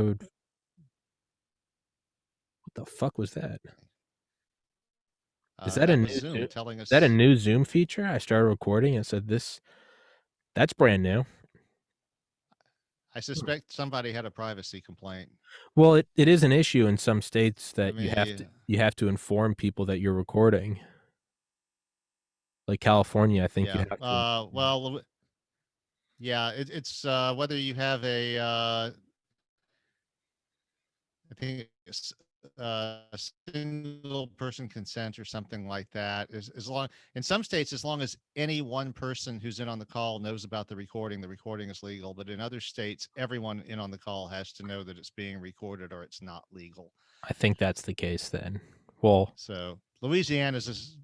What the fuck was that? Is that a That new was Zoom Zoom? telling Is that a us. new Zoom feature? I started recording and said this. That's brand new. I suspect somebody had a privacy complaint. Well, it is an issue in some states Let that me. you have to inform people that you're recording. Like California, I think you Yeah. have to. Well, yeah. It's whether you have a. I think it's single person consent or something like that. Is as long in some states, as long as any one person who's in on the call knows about the recording is legal. But in other states, everyone in on the call has to know that it's being recorded or it's not legal. I think that's the case then. Well, So Louisiana's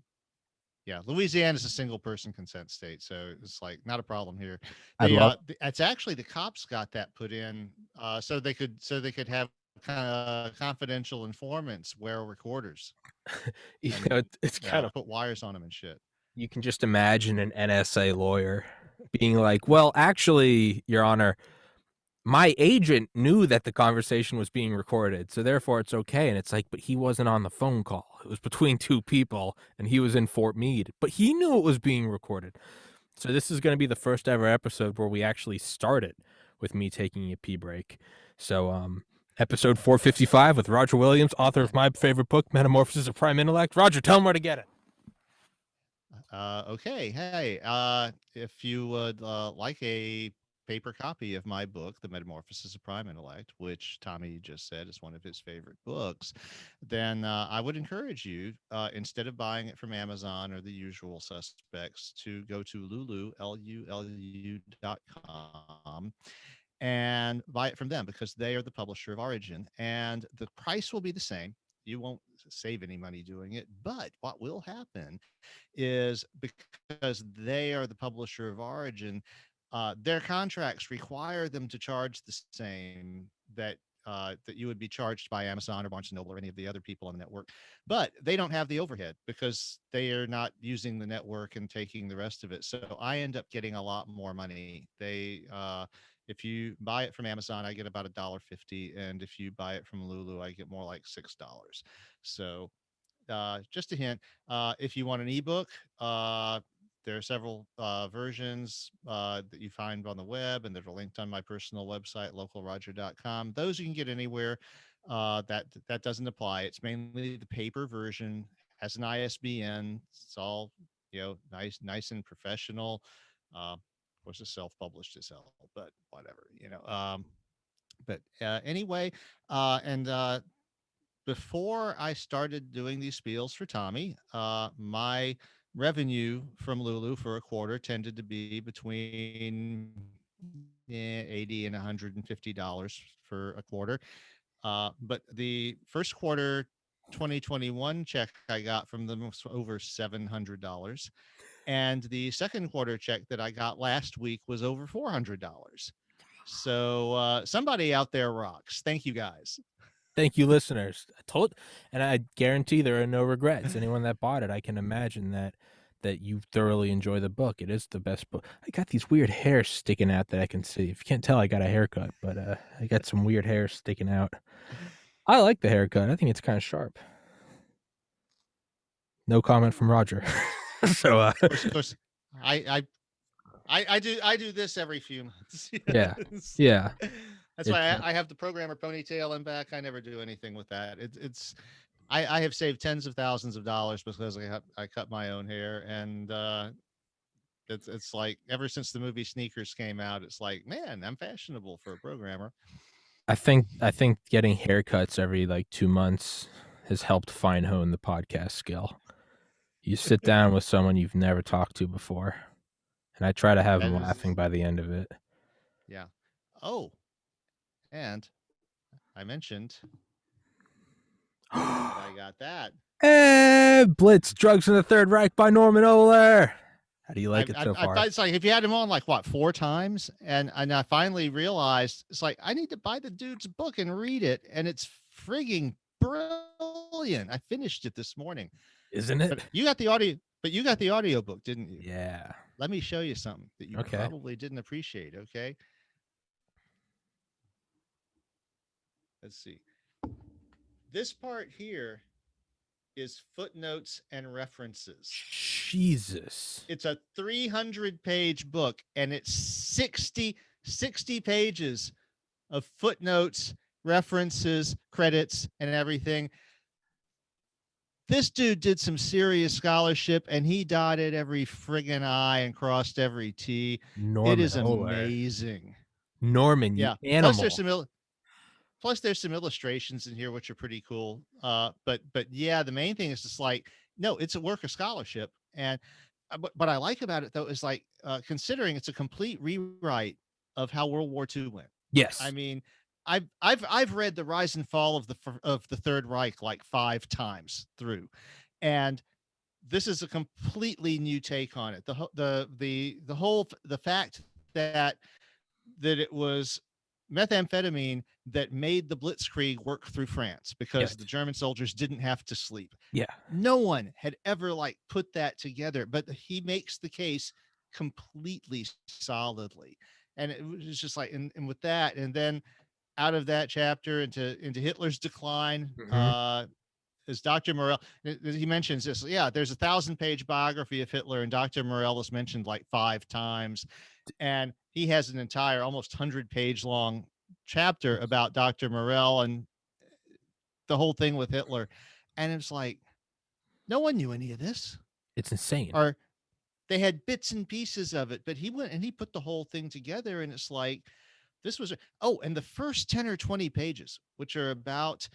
Louisiana is a single person consent state, so it's like not a problem here. I'd love. It's actually the cops got that put in, so they could have kind of confidential informants wear recorders You and know, it's kind of. put wires on them and shit. You can just imagine an NSA lawyer being like, "Well, actually, Your Honor, my agent knew that the conversation was being recorded, so therefore it's okay." And it's like, but he wasn't on the phone call. It was between two people, and he was in Fort Meade, but he knew it was being recorded. So this is going to be the first ever episode where we actually start it with me taking a pee break. So, episode 455 with Roger Williams, author of my favorite book, Metamorphosis of Prime Intellect. Roger, tell him where to get it. Okay, hey, if you would like a paper copy of my book, The Metamorphosis of Prime Intellect, which Tommy just said is one of his favorite books, then I would encourage you, instead of buying it from Amazon or the usual suspects, to go to lulu.com and buy it from them because they are the publisher of Origin and the price will be the same. You won't save any money doing it, but what will happen is because they are the publisher of Origin, their contracts require them to charge the same that you would be charged by Amazon or Barnes and Noble or any of the other people on the network, but they don't have the overhead because they are not using the network and taking the rest of it. So I end up getting a lot more money. If you buy it from Amazon, I get about $1.50, and if you buy it from Lulu, I get more like $6. So just a hint, if you want an ebook, there are several versions that you find on the web, and there's a link on my personal website, localroger.com. Those you can get anywhere. That doesn't apply. It's mainly the paper version, has an ISBN. It's all nice and professional. Of course, it's self-published as hell, but whatever. Anyway, and before I started doing these spiels for Tommy, my revenue from Lulu for a quarter tended to be between 80 and $150 for a quarter. But the first quarter 2021 check I got from them was over $700. And the second quarter check that I got last week was over $400. So somebody out there rocks. Thank you guys. Thank you, listeners. And I guarantee there are no regrets. Anyone that bought it, I can imagine that you thoroughly enjoy the book. It is the best book. I got these weird hairs sticking out that I can see. If you can't tell, I got a haircut, but I got some weird hairs sticking out. I like the haircut. I think it's kind of sharp. No comment from Roger. So Of course, I I do this every few months. yeah. Yes. Yeah. That's why It's I have the programmer ponytail in back. I never do anything with that. I have saved tens of thousands of dollars because I cut my own hair, and it's like ever since the movie Sneakers came out, it's like, man, I'm fashionable for a programmer. I think getting haircuts every like 2 months has helped fine hone the podcast skill. You sit down with someone you've never talked to before, and I try to have That them is, laughing by the end of it. yeah. Oh, and I mentioned that I got that. Blitz, Drugs in the Third Reich by Norman Ohler. How do you like it so I far? thought it's like if you had him on like what 4 times, and I finally realized it's like I need to buy the dude's book and read it, and it's frigging brilliant. I finished it this morning, Isn't it? but you got the audio, book, didn't you? Yeah. Let me show you something that you Okay. probably didn't appreciate. Okay, let's see. This part here is footnotes and references. Jesus. It's a 300-page book, and it's 60 pages of footnotes, references, credits, and everything. This dude did some serious scholarship, and he dotted every friggin' I and crossed every T. It Norman is Ohler. amazing. Norman, you Yeah. animal. Plus there's some illustrations in here which are pretty cool. But yeah, the main thing is just like, no, it's a work of scholarship. And what I like about it though is like, considering it's a complete rewrite of how World War II went. I Yes. mean, I've read the rise and fall of the Third Reich like 5 times through, and this is a completely new take on it. The fact that it was methamphetamine that made the Blitzkrieg work through France because Yes. the German soldiers didn't have to sleep. Yeah. No one had ever like put that together, but he makes the case completely solidly. And it was just like, and with that, and then out of that chapter into Hitler's decline, Hmm. is Dr. Morell. He mentions this. Yeah, there's a 1,000-page biography of Hitler, and Dr. Morell is mentioned like 5 times. And he has an entire almost 100-page long chapter about Dr. Morell and the whole thing with Hitler. And it's like, no one knew any of this. It's insane. Or they had bits and pieces of it, but he went and he put the whole thing together. And it's like, this was and the first 10 or 20 pages, which are about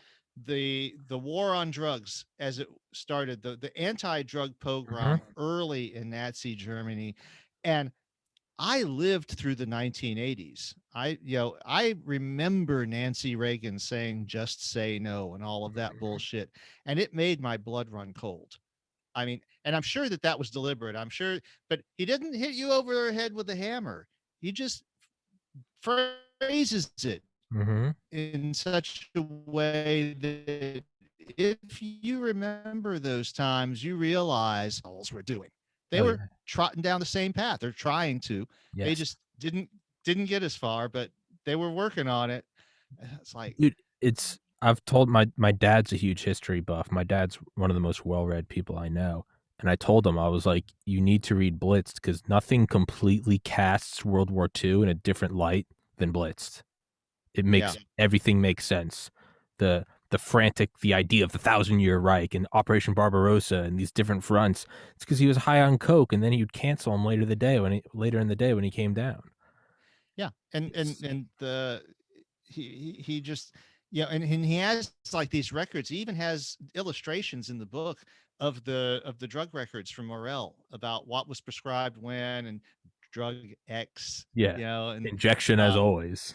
the war on drugs as it started, the anti-drug Hmm. pogrom early in Nazi Germany. And I lived through the 1980s. I remember Nancy Reagan saying just say no and all of that bullshit, and it made my blood run cold. I mean, and I'm sure that was deliberate. I'm sure, but he didn't hit you over the head with a hammer. He just phrases it Hmm. in such a way that if you remember those times, you realize what we're doing. They Oh were yeah. trotting down the same path. They're trying to. They Yes. just didn't get as far, but they were working on it. It's like, Dude, it's I've told my dad's a huge history buff. My dad's one of the most well-read people I know. And I told him, I was like, you need to read Blitzed because nothing completely casts World War II in a different light than Blitzed. It yeah, makes everything make sense. The idea of the 1,000-year Reich and Operation Barbarossa and these different fronts. It's because he was high on coke, and then he would cancel him later in the day when he came down. yeah, It's and the he just, and he has like these records. He even has illustrations in the book of the drug records from Morell about what was prescribed when, and drug X, yeah, and injection as uh always.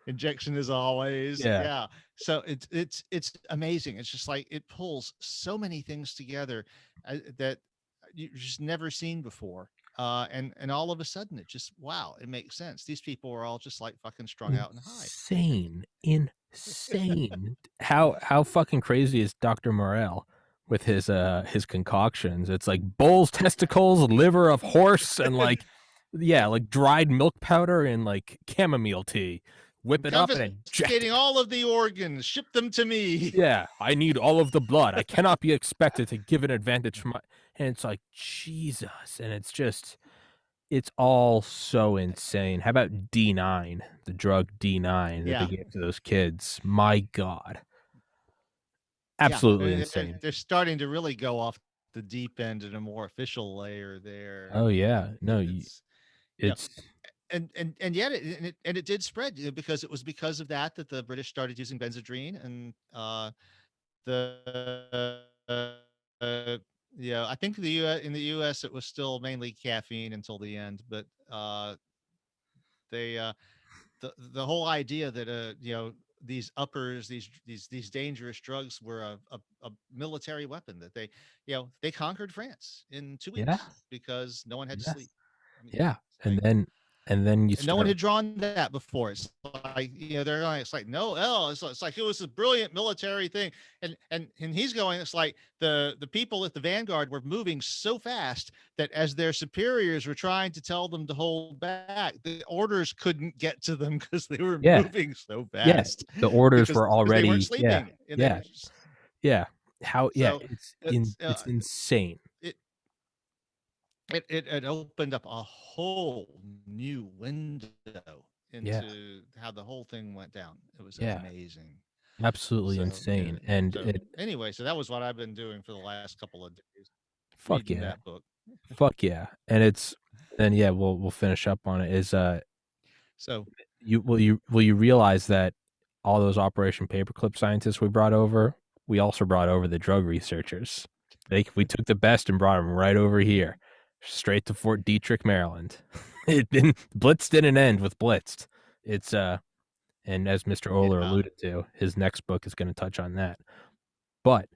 injection is always, Yeah, yeah. So it's amazing. It's just like it pulls so many things together, that you just never seen before. And all of a sudden it just, wow, it makes sense. These people are all just like fucking strung out and high. insane, insane. How fucking crazy is Dr. Morel with his concoctions? It's like bulls, testicles, liver of horse, and like yeah, like dried milk powder and like chamomile tea. Whip I'm it up and inject confiscating it. all of the organs, ship them to me. Yeah, I need all of the blood. I cannot be expected to give an advantage from my. And it's like Jesus, and it's all so insane. How about D9, the drug D9 that they Yeah, gave to those kids? My God, yeah. absolutely insane. They're starting to really go off the deep end in a more official layer there, Oh yeah, no, it's, you know, it's and yet it did spread, because it was because of that the British started using Benzedrine, and the yeah, I think in the US it was still mainly caffeine until the end, but they the whole idea that these uppers, these dangerous drugs were a military weapon, that they conquered France in 2 yeah, weeks because no one had to yeah, sleep. I mean, yeah. it's like, And then you and no one start had drawn that before. It's like, they're going, it's like, no, it's like it was a brilliant military thing. And he's going, it's like the people at the vanguard were moving so fast that as their superiors were trying to tell them to hold back, the orders couldn't get to them because they were Yeah. moving so Yeah. fast The orders because were they weren't already, yeah. sleeping and they Yeah. were just, Yeah. How, yeah, so it's it's insane. it it opened up a whole new window Yeah. into how the whole thing went down. It was Yeah. amazing. Absolutely So insane. And so it, anyway, so that was what I've been doing for the last couple of days, fuck reading yeah. that book. Fuck yeah. And it's, and yeah, we'll finish up on it is, So you realize that all those Operation Paperclip scientists we brought over, we also brought over the drug researchers. We took the best and brought them right over here, straight to Fort Detrick, Maryland. It didn't Blitz didn't end with Blitzed. It's and as Mr. Oler yeah, alluded to, his next book is going to touch on that. But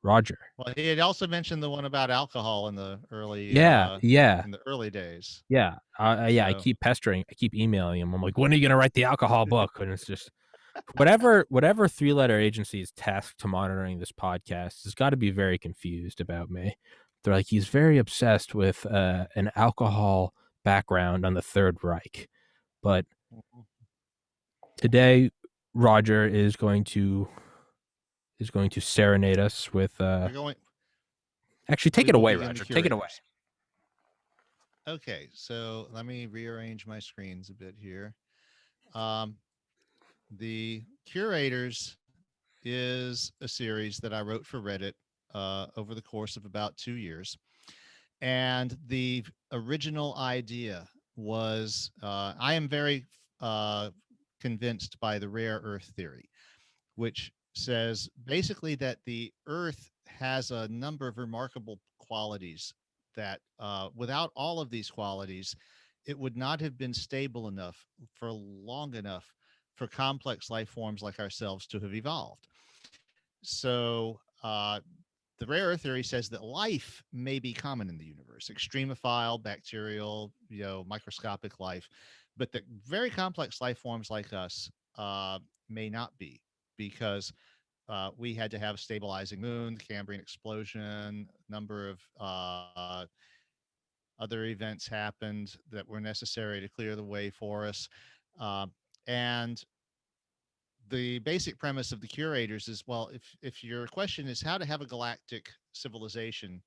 Roger, well, he had also mentioned the one about alcohol yeah, yeah, in the early days. yeah, yeah. I So keep pestering, I keep emailing him. I'm like, when are you going to write the alcohol book? And it's just whatever three-letter agency is tasked to monitoring this podcast has got to be very confused about me. They're like, he's very obsessed with an alcohol background on the Third Reich. But today, Roger is going to serenade us with. we're going. Actually, take We it will away, begin the Roger. Take it away. curators. Okay, so let me rearrange my screens a bit here. Um, the curators is a series that I wrote for Reddit over the course of about 2 years. And the original idea was I am very convinced by the rare earth theory, which says basically that the earth has a number of remarkable qualities that without all of these qualities, it would not have been stable enough for long enough for complex life forms like ourselves to have evolved. So the rare earth theory says that life may be common in the universe, extremophile, bacterial, microscopic life, but that very complex life forms like us may not be because we had to have a stabilizing moon, the Cambrian explosion, number of other events happened that were necessary to clear the way for us. Uh, and the basic premise of the curators is, well, if your question is how to have a galactic civilization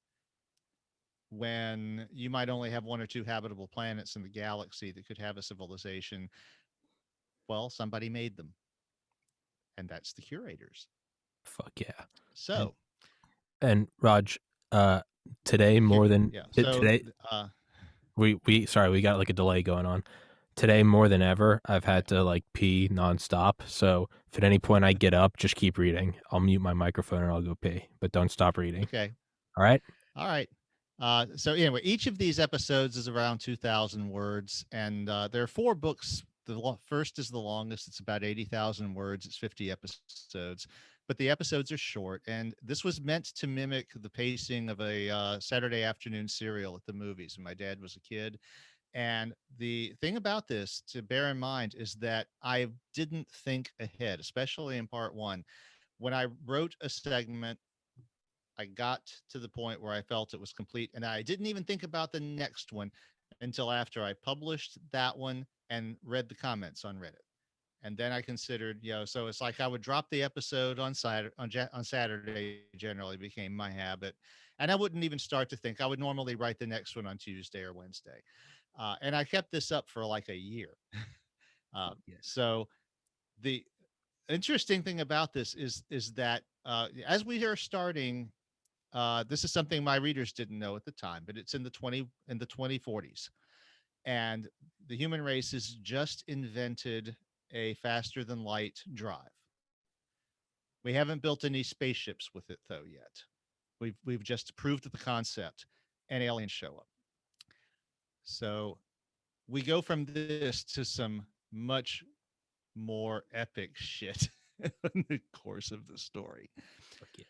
when you might only have one or two habitable planets in the galaxy that could have a civilization, well, somebody made them, and that's the curators. Fuck yeah. And So Raj, uh, today the more than yeah, so today uh we sorry, we got like a delay going on. Today more than ever, I've okay, had to like pee nonstop. So if at any point I get up, just keep reading. I'll mute my microphone and I'll go pee, but don't stop reading. okay, All right? all right. So anyway, each of these episodes is around 2,000 words, and there are four books. The first is the longest; it's about 80,000 words. It's 50 episodes, but the episodes are short. And this was meant to mimic the pacing of a Saturday afternoon serial at the movies when my dad was a kid. And the thing about this to bear in mind is that I didn't think ahead, especially in part one. When I wrote a segment, I got to the point where I felt it was complete, and I didn't even think about the next one until after I published that one and read the comments on Reddit. And then I considered, so it's like I would drop the episode on Saturday. Generally became my habit, and I wouldn't even start to think. I would normally write the next one on Tuesday or Wednesday, and I kept this up for like a year. Yeah. So the interesting thing about this is that as we are starting, this is something my readers didn't know at the time, but it's in the 2040s, and the human race has just invented a faster than light drive. We haven't built any spaceships with it though yet. We've just proved the concept, and aliens show up. So we go from this to some much more epic shit in the course of the story. Fuck yeah.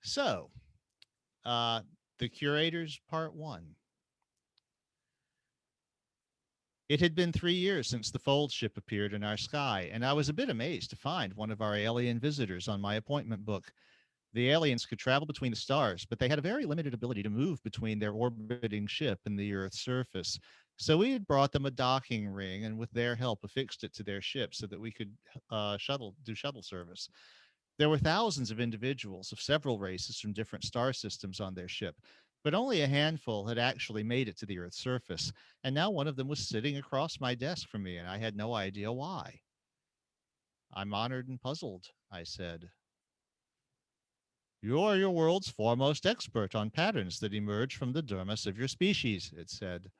So, the curators part one. It had been 3 years since the Fold ship appeared in our sky, and I was a bit amazed to find one of our alien visitors on my appointment book. The aliens could travel between the stars, but they had a very limited ability to move between their orbiting ship and the Earth's surface. So we had brought them a docking ring, and with their help, affixed it to their ship so that we could shuttle service. There were thousands of individuals of several races from different star systems on their ship, but only a handful had actually made it to the Earth's surface. And now one of them was sitting across my desk from me, and I had no idea why. I'm honored and puzzled, I said. You are your world's foremost expert on patterns that emerge from the dermis of your species, it said.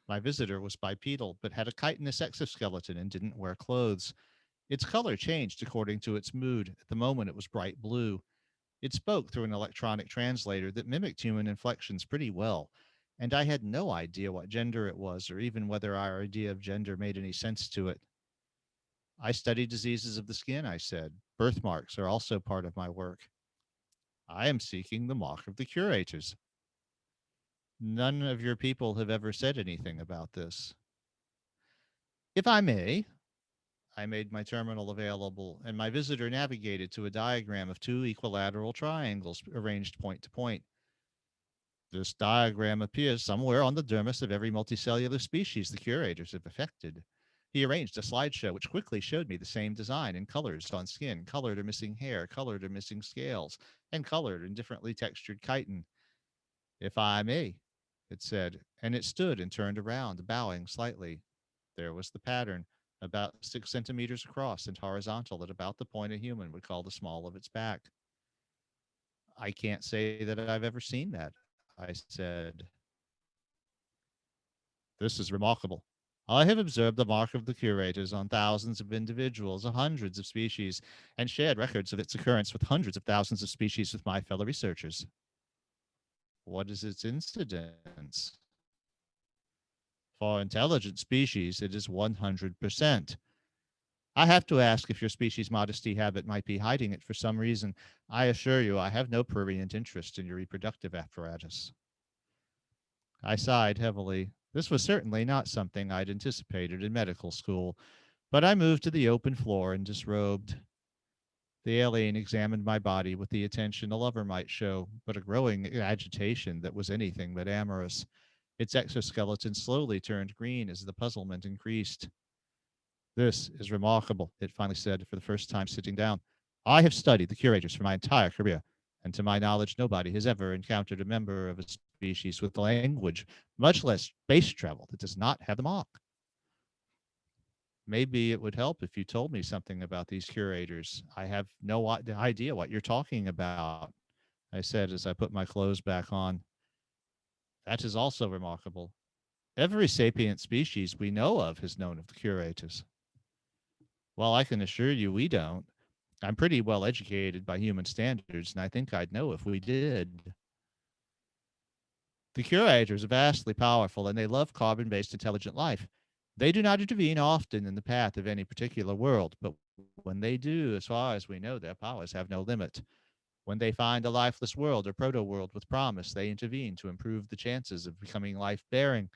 My visitor was bipedal, but had a chitinous exoskeleton and didn't wear clothes. Its color changed according to its mood. At the moment, it was bright blue. It spoke through an electronic translator that mimicked human inflections pretty well, and I had no idea what gender it was or even whether our idea of gender made any sense to it. I study diseases of the skin, I said. Birthmarks are also part of my work. I am seeking the mark of the curators. None of your people have ever said anything about this. If I may, I made my terminal available, and my visitor navigated to a diagram of two equilateral triangles arranged point to point. This diagram appears somewhere on the dermis of every multicellular species the curators have affected. He arranged a slideshow which quickly showed me the same design in colors on skin, colored or missing hair, colored or missing scales, and colored and differently textured chitin. If I may, it said, and it stood and turned around, bowing slightly. There was the pattern, about 6 centimeters across and horizontal at about the point a human would call the small of its back. I can't say that I've ever seen that, I said. This is remarkable. I have observed the mark of the curators on thousands of individuals of hundreds of species and shared records of its occurrence with hundreds of thousands of species with my fellow researchers. What is its incidence? For intelligent species, it is 100%. I have to ask if your species modesty habit might be hiding it for some reason. I assure you, I have no prurient interest in your reproductive apparatus. I sighed heavily. This was certainly not something I'd anticipated in medical school, but I moved to the open floor and disrobed. The alien examined my body with the attention a lover might show, but a growing agitation that was anything but amorous. Its exoskeleton slowly turned green as the puzzlement increased. This is remarkable, it finally said for the first time sitting down. I have studied the curators for my entire career, and to my knowledge, nobody has ever encountered a member of a species with language, much less space travel, that does not have the mark. Maybe it would help if you told me something about these curators. I have no idea what you're talking about, I said as I put my clothes back on. That is also remarkable. Every sapient species we know of has known of the curators. Well, I can assure you we don't. I'm pretty well educated by human standards, and I think I'd know if we did. The curators are vastly powerful, and they love carbon based intelligent life. They do not intervene often in the path of any particular world, but when they do, as far as we know, their powers have no limit. When they find a lifeless world or proto world with promise, they intervene to improve the chances of becoming life bearing.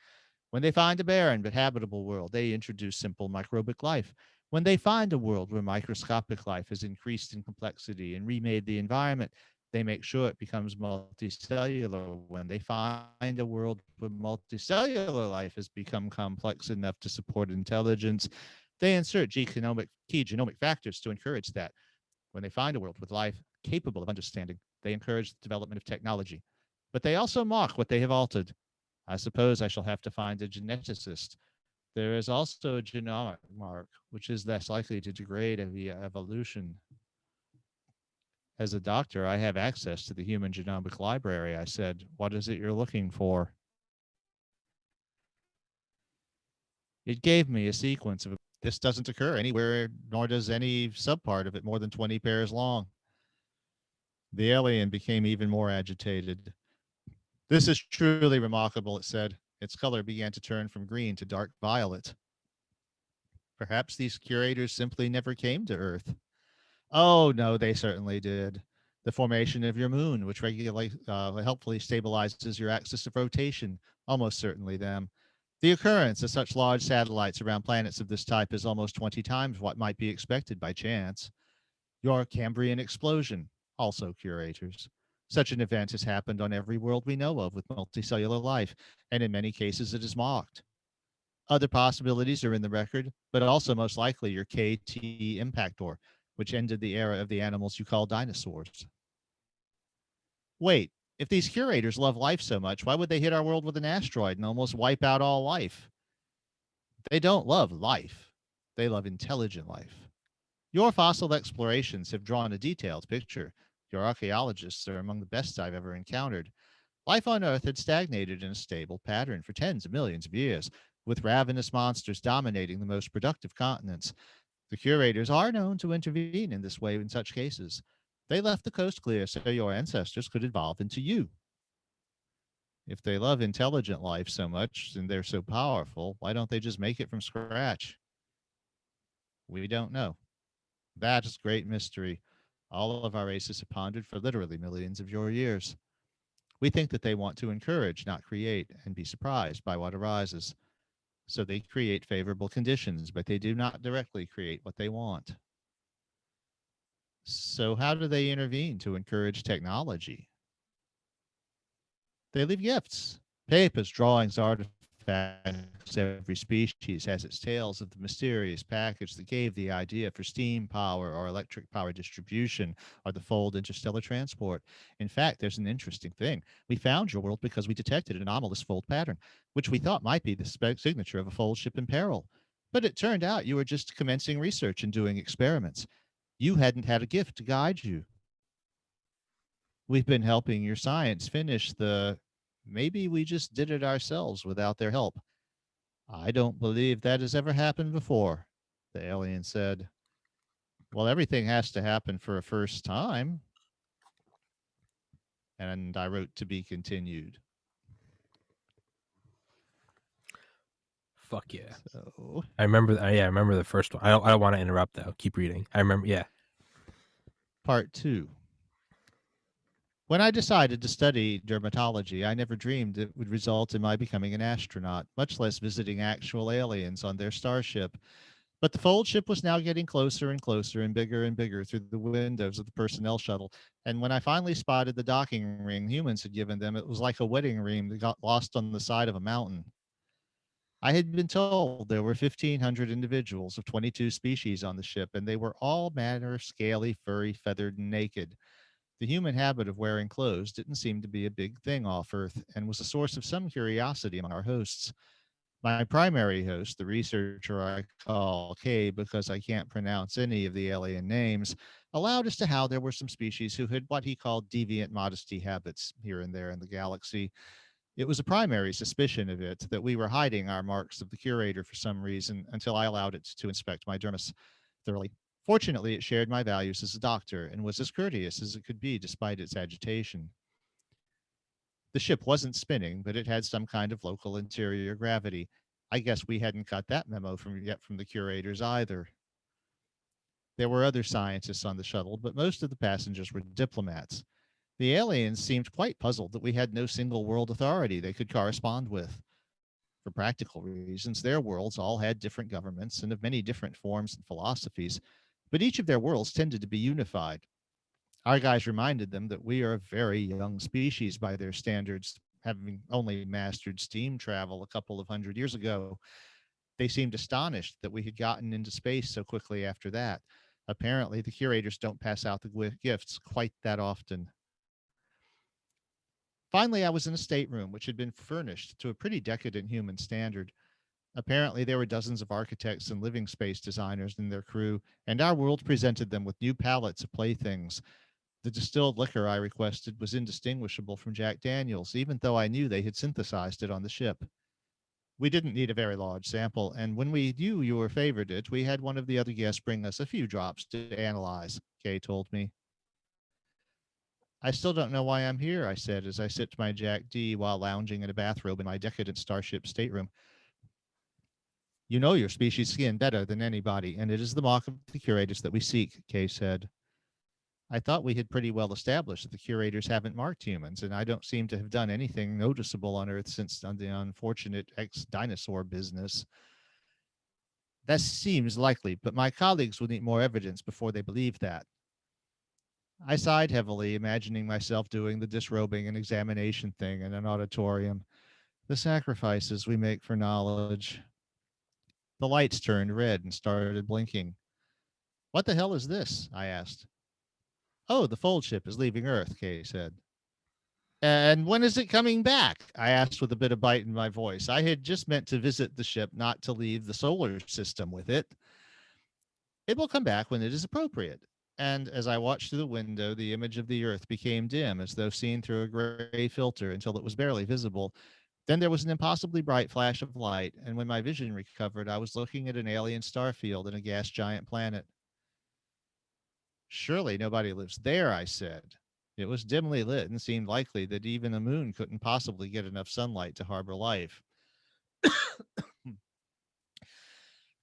When they find a barren but habitable world, they introduce simple microbic life. When they find a world where microscopic life has increased in complexity and remade the environment, they make sure it becomes multicellular. When they find a world where multicellular life has become complex enough to support intelligence, they insert key genomic factors to encourage that. When they find a world with life capable of understanding, they encourage the development of technology. But they also mock what they have altered. I suppose I shall have to find a geneticist. There is also a genomic mark, which is less likely to degrade via evolution. As a doctor, I have access to the human genomic library, I said. What is it you're looking for? It gave me a sequence of. This doesn't occur anywhere, nor does any subpart of it more than 20 pairs long. The alien became even more agitated. This is truly remarkable, it said. Its color began to turn from green to dark violet. Perhaps these curators simply never came to Earth. Oh, no, they certainly did. The formation of your moon, which helpfully stabilizes your axis of rotation, almost certainly them. The occurrence of such large satellites around planets of this type is almost 20 times what might be expected by chance. Your Cambrian explosion, also curators. Such an event has happened on every world we know of with multicellular life, and in many cases it is mocked. Other possibilities are in the record, but also most likely your KT impactor, which ended the era of the animals you call dinosaurs. Wait, if these curators love life so much, why would they hit our world with an asteroid and almost wipe out all life? They don't love life, they love intelligent life. Your fossil explorations have drawn a detailed picture. Your archaeologists are among the best I've ever encountered. Life on Earth had stagnated in a stable pattern for tens of millions of years, with ravenous monsters dominating the most productive continents. The curators are known to intervene in this way in such cases. They left the coast clear so your ancestors could evolve into you. If they love intelligent life so much and they're so powerful, why don't they just make it from scratch? We don't know. That is great mystery. All of our races have pondered for literally millions of your years. We think that they want to encourage, not create, and be surprised by what arises. So they create favorable conditions, but they do not directly create what they want. So, how do they intervene to encourage technology? They leave gifts, papers, drawings, artifacts. Every species has its tales of the mysterious package that gave the idea for steam power or electric power distribution or the fold interstellar transport. In fact, there's an interesting thing. We found your world because we detected an anomalous fold pattern, which we thought might be the signature of a fold ship in peril. But it turned out you were just commencing research and doing experiments. You hadn't had a gift to guide you. We've been helping your science finish the maybe we just did it ourselves without their help. I don't believe that has ever happened before, the alien said. Well, everything has to happen for a first time. And I wrote to be continued. Fuck yeah. So, I remember. Yeah, I remember the first one. I don't want to interrupt though. Keep reading. I remember. Yeah. part two. When I decided to study dermatology, I never dreamed it would result in my becoming an astronaut, much less visiting actual aliens on their starship. But the fold ship was now getting closer and bigger through the windows of the personnel shuttle. And when I finally spotted the docking ring humans had given them, it was like a wedding ring that got lost on the side of a mountain. I had been told there were 1,500 individuals of 22 species on the ship, and they were all manner, scaly, furry, feathered, and naked. The human habit of wearing clothes didn't seem to be a big thing off Earth and was a source of some curiosity among our hosts. My primary host, the researcher I call K because I can't pronounce any of the alien names, allowed as to how there were some species who had what he called deviant modesty habits here and there in the galaxy. It was a primary suspicion of it that we were hiding our marks of the curator for some reason until I allowed it to inspect my dermis thoroughly. Fortunately, it shared my values as a doctor and was as courteous as it could be despite its agitation. The ship wasn't spinning, but it had some kind of local interior gravity. I guess we hadn't got that memo from the curators either. There were other scientists on the shuttle, but most of the passengers were diplomats. The aliens seemed quite puzzled that we had no single world authority they could correspond with. For practical reasons, their worlds all had different governments and of many different forms and philosophies, but each of their worlds tended to be unified. Our guys reminded them that we are a very young species by their standards, having only mastered steam travel a couple of hundred years ago. They seemed astonished that we had gotten into space so quickly after that. Apparently, the curators don't pass out the gifts quite that often. Finally, I was in a stateroom which had been furnished to a pretty decadent human standard. Apparently, there were dozens of architects and living space designers in their crew, and our world presented them with new palettes of playthings. The distilled liquor I requested was indistinguishable from Jack Daniels, even though I knew they had synthesized it on the ship. We didn't need a very large sample, and when we knew you were favored it, we had one of the other guests bring us a few drops to analyze, Kay told me. I still don't know why I'm here, I said as I sipped my Jack D while lounging in a bathrobe in my decadent starship stateroom. You know your species' skin better than anybody, and it is the mark of the curators that we seek, Kay said. I thought we had pretty well established that the curators haven't marked humans, and I don't seem to have done anything noticeable on Earth since the unfortunate ex dinosaur business. That seems likely, but my colleagues will need more evidence before they believe that. I sighed heavily, imagining myself doing the disrobing and examination thing in an auditorium. The sacrifices we make for knowledge. The lights turned red and started blinking. What the hell is this? I asked. Oh, the fold ship is leaving Earth, Kay said. And when is it coming back? I asked with a bit of bite in my voice. I had just meant to visit the ship, not to leave the solar system with it. It will come back when it is appropriate. And as I watched through the window, the image of the Earth became dim, as though seen through a gray filter until it was barely visible. Then there was an impossibly bright flash of light, and when my vision recovered, I was looking at an alien star field and a gas giant planet. Surely nobody lives there, I said. It was dimly lit and seemed likely that even a moon couldn't possibly get enough sunlight to harbor life.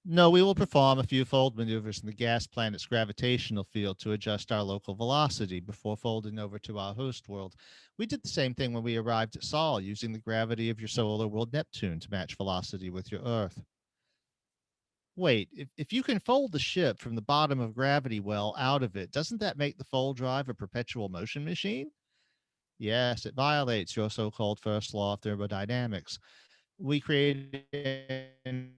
No, we will perform a few fold maneuvers in the gas planet's gravitational field to adjust our local velocity before folding over to our host world. We did the same thing when we arrived at Sol, using the gravity of your solar world Neptune to match velocity with your Earth. Wait, if you can fold the ship from the bottom of gravity well out of it, doesn't that make the fold drive a perpetual motion machine? Yes, it violates your so called first law of thermodynamics. We create energy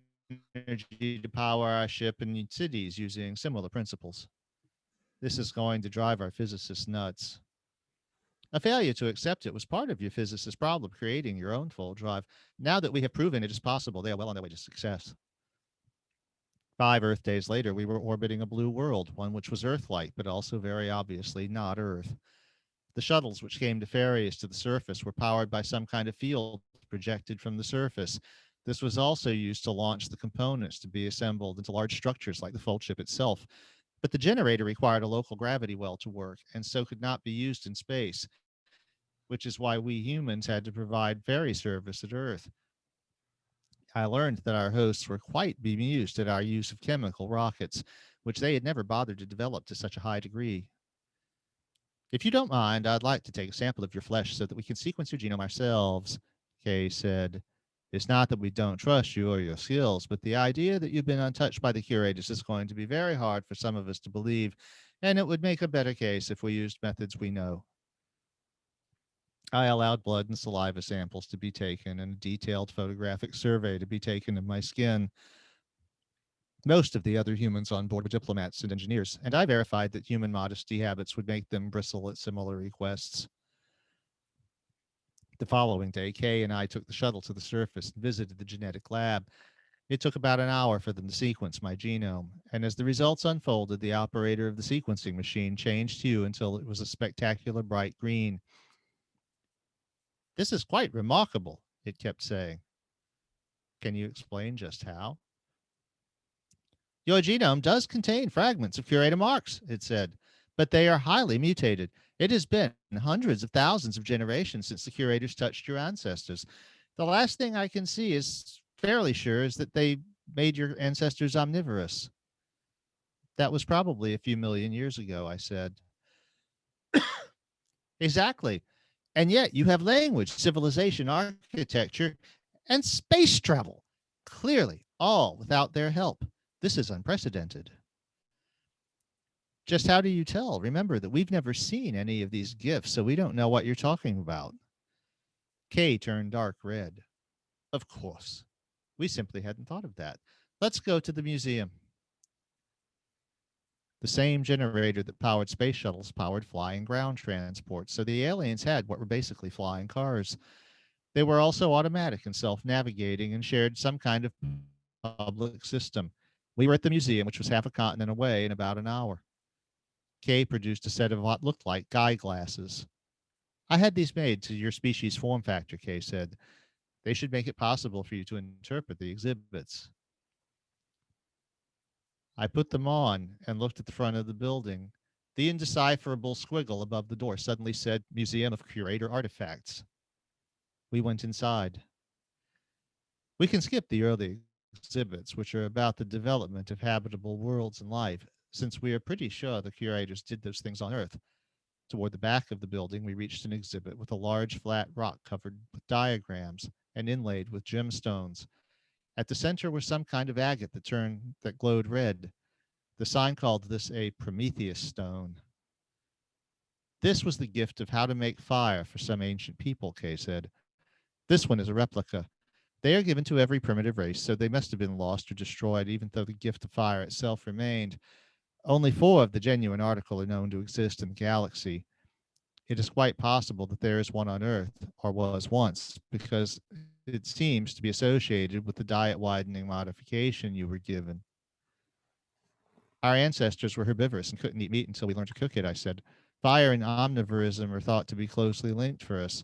to power our ship and cities using similar principles. This is going to drive our physicists nuts. A failure to accept it was part of your physicist's problem, creating your own fold drive. Now that we have proven it is possible, they are well on their way to success. 5 Earth days later, we were orbiting a blue world, one which was Earth like, but also very obviously not Earth. The shuttles which came to ferry us to the surface were powered by some kind of field projected from the surface. This was also used to launch the components to be assembled into large structures like the fold ship itself. But the generator required a local gravity well to work, and so could not be used in space, which is why we humans had to provide ferry service at Earth. I learned that our hosts were quite bemused at our use of chemical rockets, which they had never bothered to develop to such a high degree. If you don't mind, I'd like to take a sample of your flesh so that we can sequence your genome ourselves, Kay said. It's not that we don't trust you or your skills, but the idea that you've been untouched by the curators is going to be very hard for some of us to believe, and it would make a better case if we used methods we know. I allowed blood and saliva samples to be taken and a detailed photographic survey to be taken of my skin. Most of the other humans on board were diplomats and engineers, and I verified that human modesty habits would make them bristle at similar requests. The following day, Kay and I took the shuttle to the surface and visited the genetic lab. It took about an hour for them to sequence my genome, and as the results unfolded, the operator of the sequencing machine changed hue until it was a spectacular bright green. This is quite remarkable, it kept saying. Can you explain just how? Your genome does contain fragments of curator marks, it said, but they are highly mutated. It has been hundreds of thousands of generations since the curators touched your ancestors. The last thing I can see is fairly sure is that they made your ancestors omnivorous. That was probably a few million years ago, I said. Exactly. And yet you have language, civilization, architecture, and space travel. Clearly, all without their help. This is unprecedented. Just how do you tell? Remember that we've never seen any of these gifts, so we don't know what you're talking about. Kay turned dark red. Of course. We simply hadn't thought of that. Let's go to the museum. The same generator that powered space shuttles powered flying ground transport, so the aliens had what were basically flying cars. They were also automatic and self navigating and shared some kind of public system. We were at the museum, which was half a continent away, in about an hour. Kay produced a set of what looked like guy glasses. I had these made to your species form factor, Kay said. They should make it possible for you to interpret the exhibits. I put them on and looked at the front of the building. The indecipherable squiggle above the door suddenly said Museum of Curator Artifacts. We went inside. We can skip the early exhibits, which are about the development of habitable worlds and life. since we are pretty sure the curators did those things on Earth. Toward the back of the building, we reached an exhibit with a large flat rock covered with diagrams and inlaid with gemstones. At the center was some kind of agate that glowed red. The sign called this a Prometheus stone. This was the gift of how to make fire for some ancient people, Kay said. This one is a replica. They are given to every primitive race, so they must have been lost or destroyed, even though the gift of fire itself remained. Only 4 of the genuine article are known to exist in the galaxy. It is quite possible that there is one on Earth, or was once, because it seems to be associated with the diet widening modification you were given. Our ancestors were herbivorous and couldn't eat meat until we learned to cook it, I said. Fire and omnivorism are thought to be closely linked for us,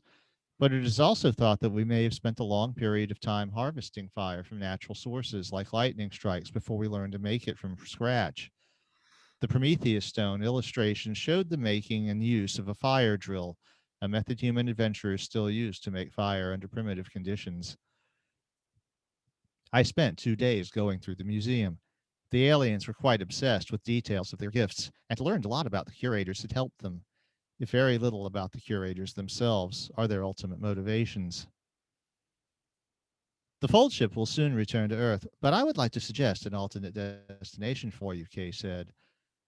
but it is also thought that we may have spent a long period of time harvesting fire from natural sources like lightning strikes before we learned to make it from scratch. The Prometheus stone illustration showed the making and use of a fire drill, a method human adventurers still use to make fire under primitive conditions. I spent 2 days going through the museum. The aliens were quite obsessed with details of their gifts and learned a lot about the curators that helped them, if very little about the curators themselves or their ultimate motivations. The fold ship will soon return to Earth, but I would like to suggest an alternate destination for you, Kay said.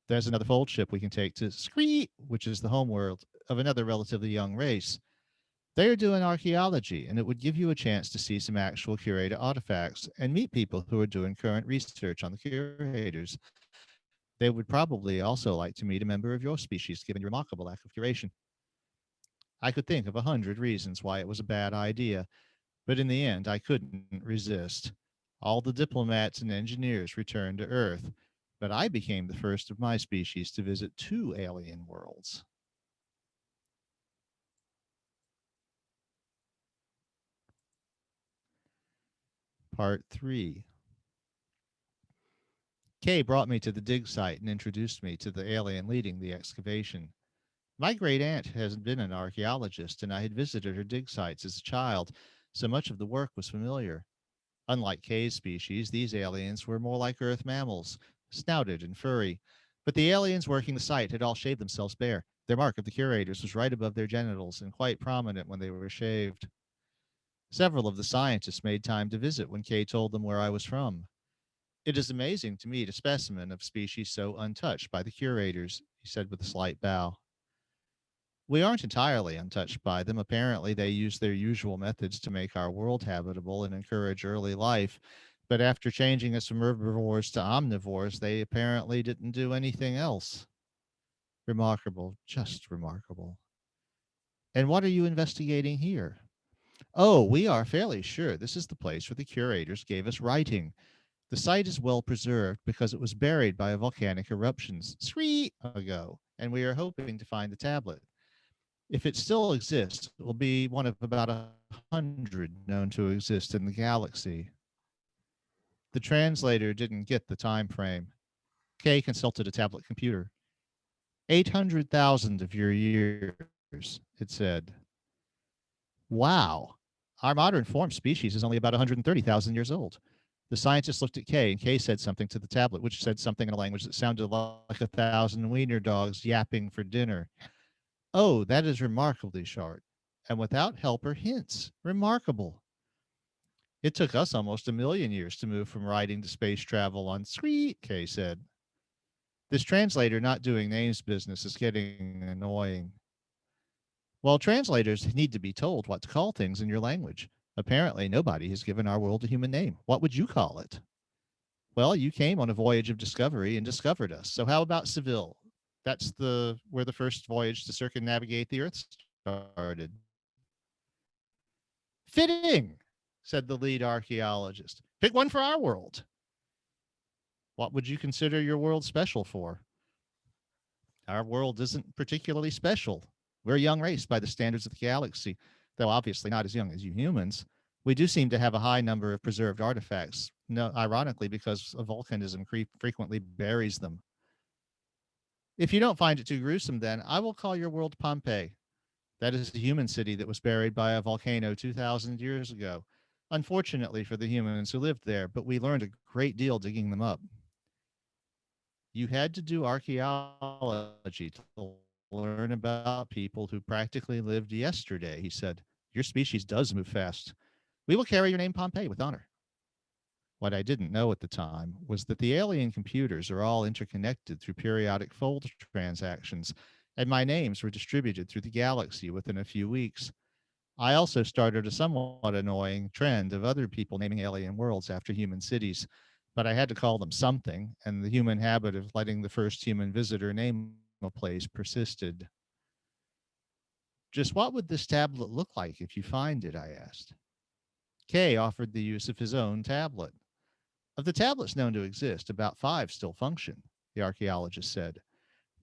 There's another fold ship we can take to Scree, which is the homeworld of another relatively young race. They are doing archaeology, and it would give you a chance to see some actual curator artifacts and meet people who are doing current research on the curators. They would probably also like to meet a member of your species, given your remarkable lack of curation. I could think of 100 reasons why it was a bad idea, but in the end, I couldn't resist. All the diplomats and engineers returned to Earth, but I became the first of my species to visit 2 alien worlds. Part 3. Kay brought me to the dig site and introduced me to the alien leading the excavation. My great aunt has been an archaeologist, and I had visited her dig sites as a child, so much of the work was familiar. Unlike Kay's species, these aliens were more like Earth mammals, snouted and furry. But the aliens working the site had all shaved themselves bare. Their mark of the curators was right above their genitals and quite prominent when they were shaved. Several of the scientists made time to visit when Kay told them where I was from. It is amazing to meet a specimen of species so untouched by the curators, he said with a slight bow. We aren't entirely untouched by them. Apparently, they use their usual methods to make our world habitable and encourage early life. But after changing us from herbivores to omnivores, they apparently didn't do anything else. Remarkable, just remarkable. And what are you investigating here? Oh, we are fairly sure this is the place where the curators gave us writing. The site is well preserved because it was buried by a volcanic eruption 3 ago, and we are hoping to find the tablet. If it still exists, it will be one of about 100 known to exist in the galaxy. The translator didn't get the time frame. Kay consulted a tablet computer. 800,000 of your years, it said. Wow. Our modern form species is only about 130,000 years old. The scientist looked at Kay, and Kay said something to the tablet, which said something in a language that sounded like 1,000 wiener dogs yapping for dinner. Oh, that is remarkably short, and without help or hints. Remarkable. It took us almost 1,000,000 years to move from writing to space travel on Sweet, Kay said. This translator not doing names business is getting annoying. Well, translators need to be told what to call things in your language. Apparently, nobody has given our world a human name. What would you call it? Well, you came on a voyage of discovery and discovered us. So how about Seville? That's the where the first voyage to circumnavigate the Earth started. Fitting, said the lead archaeologist. Pick one for our world. What would you consider your world special for? Our world isn't particularly special. We're a young race by the standards of the galaxy, though obviously not as young as you humans. We do seem to have a high number of preserved artifacts, no, ironically, because of volcanism frequently buries them. If you don't find it too gruesome, then I will call your world Pompeii. That is a human city that was buried by a volcano 2,000 years ago. Unfortunately for the humans who lived there, but we learned a great deal digging them up. You had to do archaeology to learn about people who practically lived yesterday, he said. Your species does move fast. We will carry your name, Pompeii, with honor. What I didn't know at the time was that the alien computers are all interconnected through periodic fold transactions, and my names were distributed through the galaxy within a few weeks. I also started a somewhat annoying trend of other people naming alien worlds after human cities, but I had to call them something, and the human habit of letting the first human visitor name a place persisted. Just what would this tablet look like if you find it? I asked. Kay offered the use of his own tablet. Of the tablets known to exist, about 5 still function, the archaeologist said.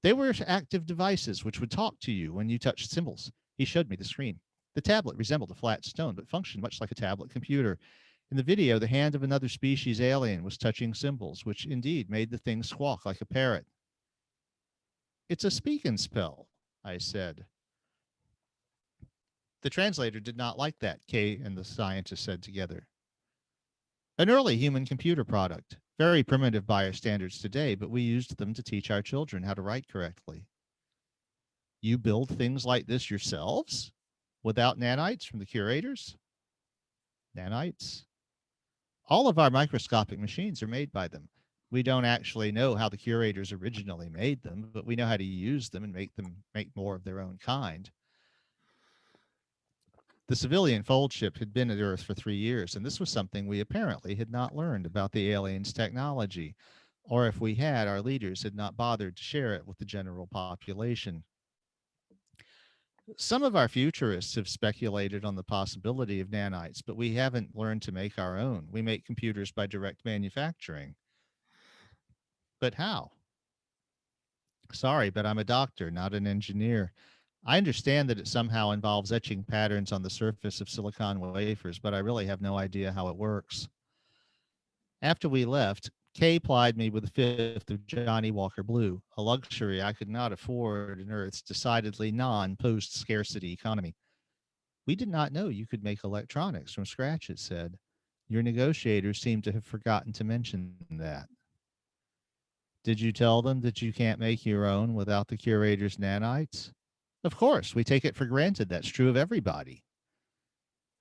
They were active devices which would talk to you when you touched symbols. He showed me the screen. The tablet resembled a flat stone, but functioned much like a tablet computer. In the video, the hand of another species alien was touching symbols, which indeed made the thing squawk like a parrot. It's a speak and spell, I said. The translator did not like that, Kay and the scientist said together. An early human computer product, very primitive by our standards today, but we used them to teach our children how to write correctly. You build things like this yourselves? Without nanites from the curators? Nanites? All of our microscopic machines are made by them. We don't actually know how the curators originally made them, but we know how to use them and make more of their own kind. The civilian fold ship had been at Earth for 3 years, and this was something we apparently had not learned about the aliens' technology, or if we had, our leaders had not bothered to share it with the general population. Some of our futurists have speculated on the possibility of nanites, but we haven't learned to make our own. We make computers by direct manufacturing. But how? Sorry, but I'm a doctor, not an engineer. I understand that it somehow involves etching patterns on the surface of silicon wafers, but I really have no idea how it works. After we left, Kay plied me with a fifth of Johnny Walker Blue, a luxury I could not afford in Earth's decidedly non post scarcity economy. We did not know you could make electronics from scratch, it said. Your negotiators seem to have forgotten to mention that. Did you tell them that you can't make your own without the curator's nanites? Of course, we take it for granted that's true of everybody.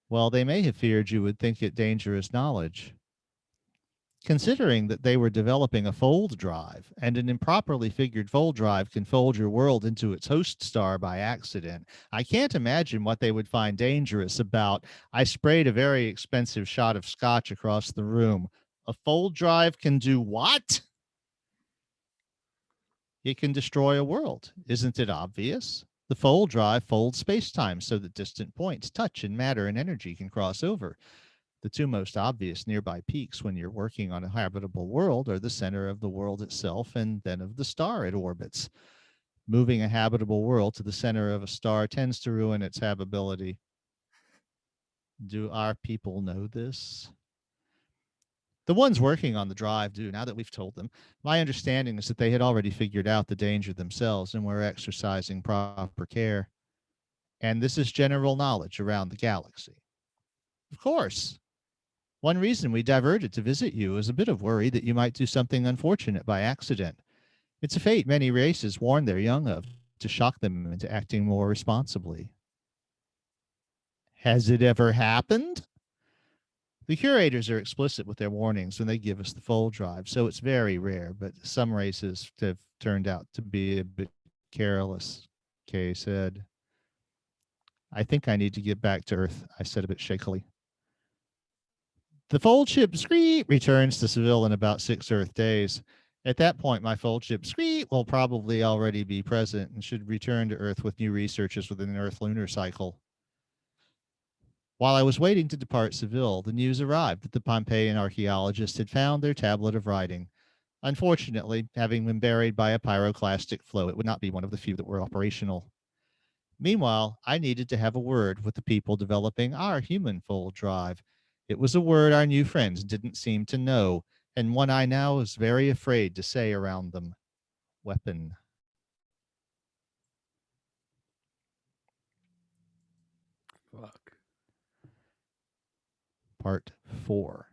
Well, they may have feared you would think it dangerous knowledge. Considering that they were developing a fold drive, and an improperly figured fold drive can fold your world into its host star by accident, I can't imagine what they would find dangerous about. I sprayed a very expensive shot of scotch across the room. A fold drive can do what? It can destroy a world. Isn't it obvious? The fold drive folds space-time so that distant points, touch, and matter and energy can cross over. The two most obvious nearby peaks when you're working on a habitable world are the center of the world itself and then of the star it orbits. Moving a habitable world to the center of a star tends to ruin its habitability. Do our people know this? The ones working on the drive do, now that we've told them. My understanding is that they had already figured out the danger themselves and were exercising proper care. And this is general knowledge around the galaxy. Of course. One reason we diverted to visit you is a bit of worry that you might do something unfortunate by accident. It's a fate many races warn their young of, to shock them into acting more responsibly. Has it ever happened? The curators are explicit with their warnings when they give us the fold drive, so it's very rare, but some races have turned out to be a bit careless, Kay said. I think I need to get back to Earth, I said a bit shakily. The fold ship Screet returns to Seville in about 6 Earth days. At that point, my fold ship Screet will probably already be present and should return to Earth with new researches within an Earth lunar cycle. While I was waiting to depart Seville, the news arrived that the Pompeian archaeologists had found their tablet of writing. Unfortunately, having been buried by a pyroclastic flow, it would not be one of the few that were operational. Meanwhile, I needed to have a word with the people developing our human fold drive. It was a word our new friends didn't seem to know, and one I now was very afraid to say around them. Weapon. Fuck. Part 4.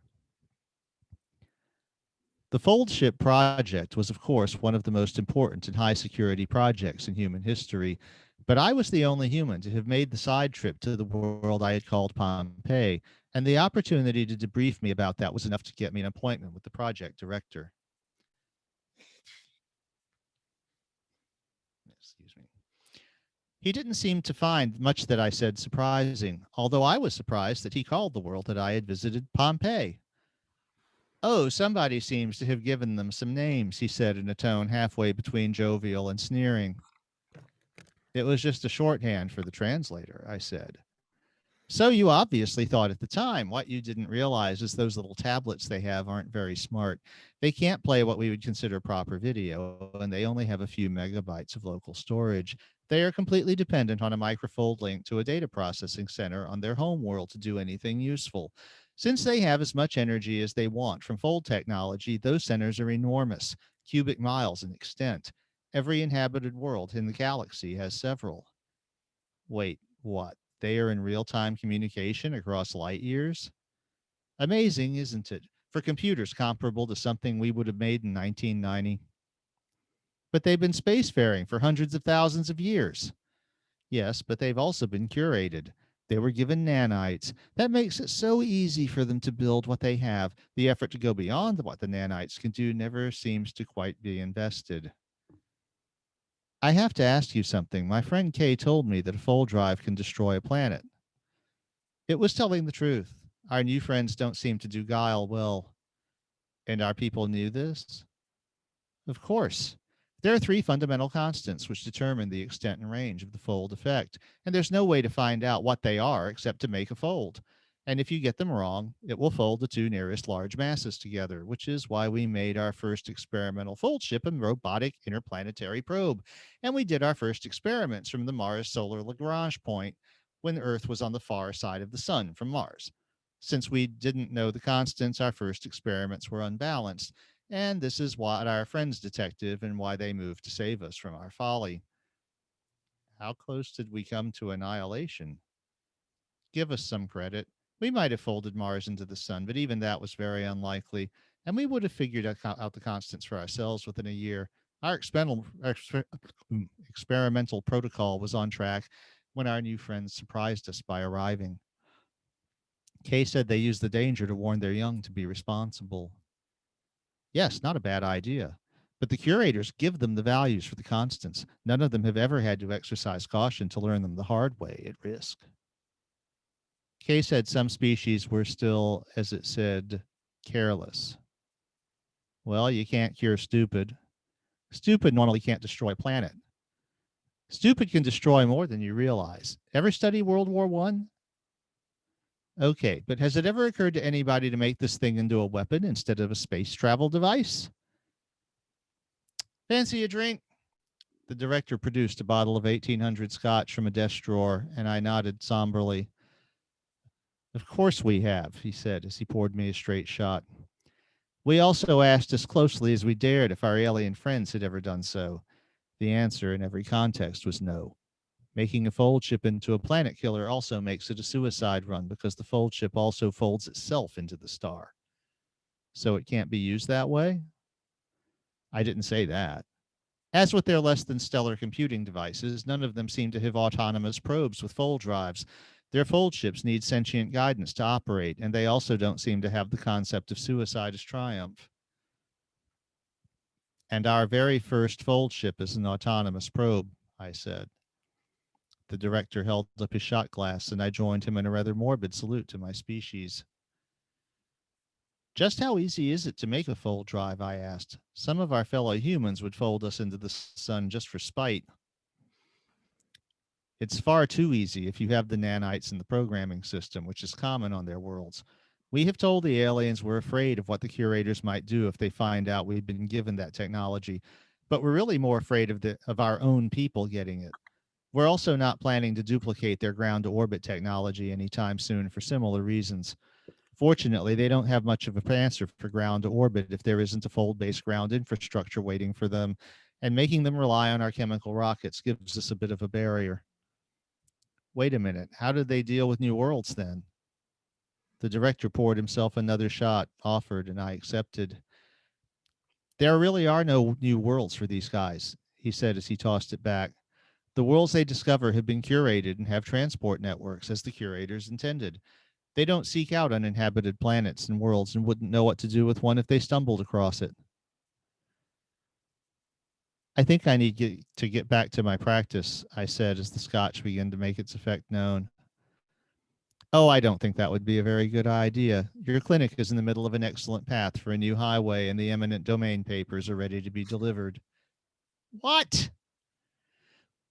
The Fold Ship project was, of course, one of the most important and high security projects in human history, but I was the only human to have made the side trip to the world I had called Pompeii, and the opportunity to debrief me about that was enough to get me an appointment with the project director. Excuse me. He didn't seem to find much that I said surprising, although I was surprised that he called the world that I had visited Pompeii. Oh, somebody seems to have given them some names, he said in a tone halfway between jovial and sneering. It was just a shorthand for the translator, I said. So you obviously thought at the time. What you didn't realize is those little tablets they have aren't very smart. They can't play what we would consider proper video, and they only have a few megabytes of local storage. They are completely dependent on a microfold link to a data processing center on their home world to do anything useful. Since they have as much energy as they want from fold technology, those centers are enormous, cubic miles in extent. Every inhabited world in the galaxy has several. Wait, what? They are in real time communication across light years? Amazing, isn't it? For computers comparable to something we would have made in 1990. But they've been spacefaring for hundreds of thousands of years. Yes, but they've also been curated. They were given nanites. That makes it so easy for them to build what they have. The effort to go beyond what the nanites can do never seems to quite be invested. I have to ask you something. My friend Kay told me that a fold drive can destroy a planet. It was telling the truth. Our new friends don't seem to do guile well. And our people knew this? Of course. There are three fundamental constants which determine the extent and range of the fold effect, and there's no way to find out what they are except to make a fold. And if you get them wrong, it will fold the two nearest large masses together, which is why we made our first experimental fold ship a robotic interplanetary probe. And we did our first experiments from the Mars Solar Lagrange point when Earth was on the far side of the sun from Mars. Since we didn't know the constants, our first experiments were unbalanced, and this is what our friends detected and why they moved to save us from our folly. How close did we come to annihilation? Give us some credit. We might have folded Mars into the sun, but even that was very unlikely, and we would have figured out the constants for ourselves within a year. Our experimental protocol was on track when our new friends surprised us by arriving. Kay said they used the danger to warn their young to be responsible. Yes, not a bad idea. But the curators give them the values for the constants. None of them have ever had to exercise caution to learn them the hard way at risk. Kay said some species were still, as it said, careless. Well, you can't cure stupid. Stupid normally can't destroy a planet. Stupid can destroy more than you realize. Ever study World War One? Okay, but has it ever occurred to anybody to make this thing into a weapon instead of a space travel device? Fancy a drink? The director produced a bottle of 1800 scotch from a desk drawer, and I nodded somberly. Of course we have, he said as he poured me a straight shot. We also asked as closely as we dared if our alien friends had ever done so. The answer in every context was no. Making a fold ship into a planet killer also makes it a suicide run because the fold ship also folds itself into the star. So it can't be used that way? I didn't say that. As with their less than stellar computing devices, none of them seem to have autonomous probes with fold drives. Their fold ships need sentient guidance to operate, and they also don't seem to have the concept of suicide as triumph. And our very first fold ship is an autonomous probe, I said. The director held up his shot glass, and I joined him in a rather morbid salute to my species. Just how easy is it to make a fold drive? I asked. Some of our fellow humans would fold us into the sun just for spite. It's far too easy if you have the nanites in the programming system, which is common on their worlds. We have told the aliens we're afraid of what the curators might do if they find out we've been given that technology, but we're really more afraid of our own people getting it. We're also not planning to duplicate their ground to orbit technology anytime soon for similar reasons. Fortunately, they don't have much of a answer for ground to orbit if there isn't a fold based ground infrastructure waiting for them, and making them rely on our chemical rockets gives us a bit of a barrier. Wait a minute, how did they deal with New Worlds then? The director poured himself another shot, offered, and I accepted. There really are no new worlds for these guys, he said as he tossed it back. The worlds they discover have been curated and have transport networks as the curators intended. They don't seek out uninhabited planets and worlds and wouldn't know what to do with one if they stumbled across it. I think I need to get back to my practice, I said as the scotch began to make its effect known. Oh, I don't think that would be a very good idea. Your clinic is in the middle of an excellent path for a new highway, and the eminent domain papers are ready to be delivered. What?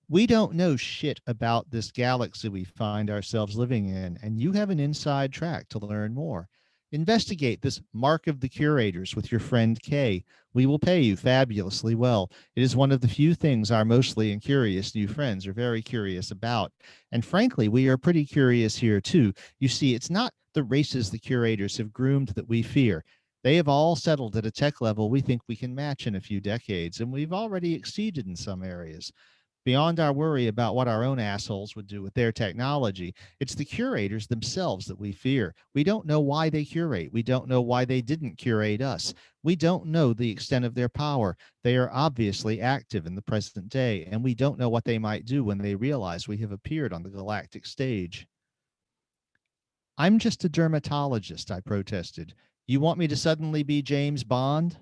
We don't know shit about this galaxy we find ourselves living in, and you have an inside track to learn more. Investigate this Mark of the Curators with your friend Kay. We will pay you fabulously well. It is one of the few things our mostly incurious new friends are very curious about. And frankly, we are pretty curious here too. You see, it's not the races the curators have groomed that we fear. They have all settled at a tech level we think we can match in a few decades, and we've already exceeded in some areas. Beyond our worry about what our own assholes would do with their technology, it's the curators themselves that we fear. We don't know why they curate. We don't know why they didn't curate us. We don't know the extent of their power. They are obviously active in the present day, and we don't know what they might do when they realize we have appeared on the galactic stage. I'm just a dermatologist, I protested. You want me to suddenly be James Bond?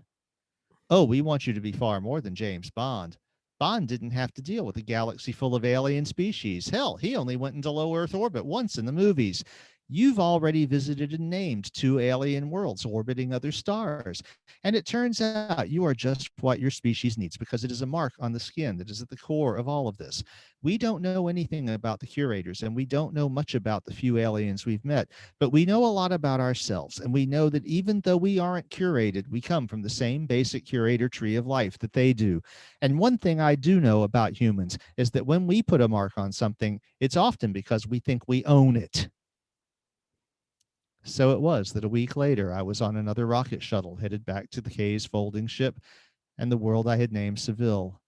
Oh, we want you to be far more than James Bond. Bond didn't have to deal with a galaxy full of alien species. Hell, he only went into low Earth orbit once in the movies. You've already visited and named two alien worlds orbiting other stars. And it turns out you are just what your species needs because it is a mark on the skin that is at the core of all of this. We don't know anything about the curators, and we don't know much about the few aliens we've met, but we know a lot about ourselves. And we know that even though we aren't curated, we come from the same basic curator tree of life that they do. And one thing I do know about humans is that when we put a mark on something, it's often because we think we own it. So it was that a week later, I was on another rocket shuttle headed back to the K's folding ship and the world I had named Seville.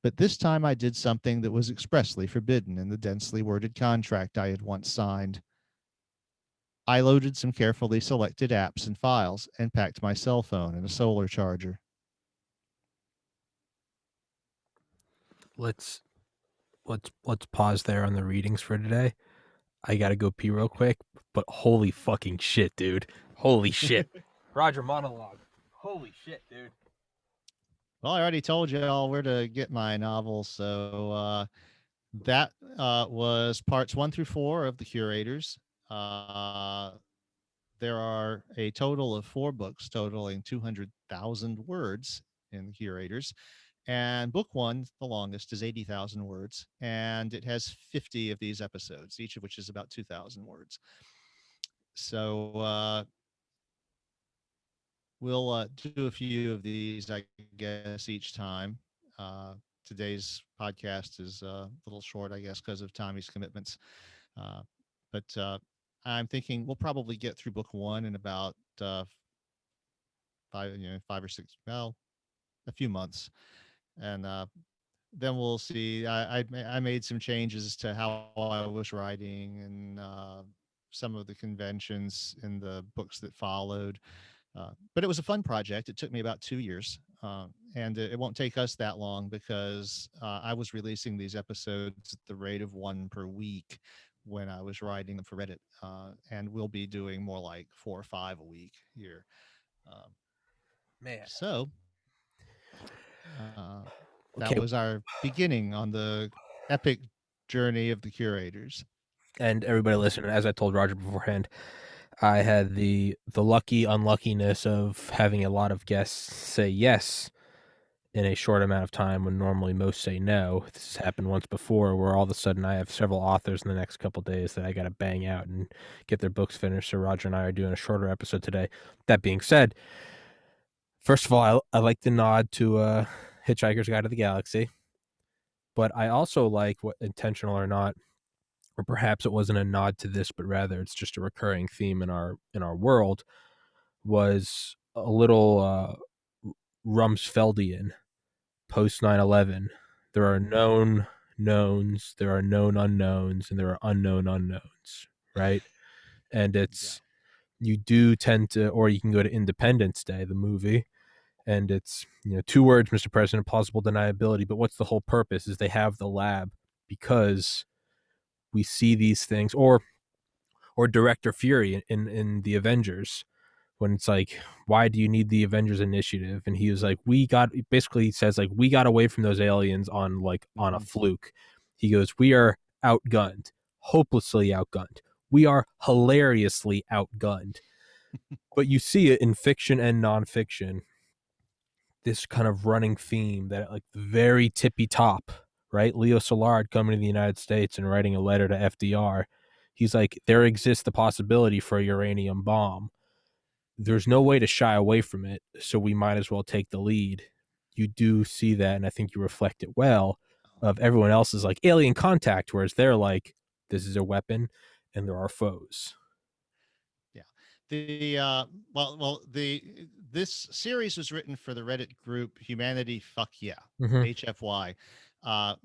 But this time I did something that was expressly forbidden in the densely worded contract I had once signed. I loaded some carefully selected apps and files and packed my cell phone and a solar charger. Let's let's pause there on the readings for today. I gotta go pee real quick, but holy fucking shit, dude. Holy shit. Roger monologue. Holy shit, dude. Well, I already told you all where to get my novels, so that was parts 1 through 4 of The Curators. Uh, there are a total of 4 books totaling 200,000 words in The Curators. And book 1, the longest, is 80,000 words. And it has 50 of these episodes, each of which is about 2,000 words. So we'll do a few of these, I guess, each time. Uh, Today's podcast is a little short, I guess, because of Tommy's commitments. Uh, but I'm thinking we'll probably get through book 1 in about 5 or 6, well, a few months, and then we'll see. I made some changes to how I was writing and some of the conventions in the books that followed. But it was a fun project. It took me about 2 years, and it won't take us that long because I was releasing these episodes at the rate of one per week when I was writing them for Reddit, and we'll be doing more like 4 or 5 a week here. Um, Man. so uh, that Okay. was our beginning on the epic journey of the curators. And everybody listening, as I told Roger beforehand, I had the lucky unluckiness of having a lot of guests say yes in a short amount of time when normally most say no. This has happened once before where all of a sudden I have several authors in the next couple days that I got to bang out and get their books finished. So Roger and I are doing a shorter episode today. That being said, first of all, I like the nod to Hitchhiker's Guide to the Galaxy, but I also like, what intentional or not, or perhaps it wasn't a nod to this, but rather it's just a recurring theme in our world, was a little Rumsfeldian post 9/11. There are known knowns, there are known unknowns, and there are unknown unknowns, right? And Yeah. it's, you do tend to, or you can go to Independence Day, the movie, And it's, two words, Mr. President: plausible deniability. But what's the whole purpose? Is they have the lab because we see these things, or Director Fury in the Avengers, when it's like, why do you need the Avengers initiative? And he was like, basically he says, like, we got away from those aliens on a Mhm. fluke. He goes, we are outgunned, hopelessly outgunned. We are hilariously outgunned. But you see it in fiction and nonfiction, this kind of running theme that, like, the very tippy top, right? Leo Szilard coming to the United States and writing a letter to FDR. He's like, there exists the possibility for a uranium bomb. There's no way to shy away from it, so we might as well take the lead. You do see that, and I think you reflect it well. Of everyone else is like alien contact, whereas they're like, this is a weapon, and there are foes. Yeah. The the this series was written for the Reddit group Humanity Fuck Yeah, Mm-hmm. HFY,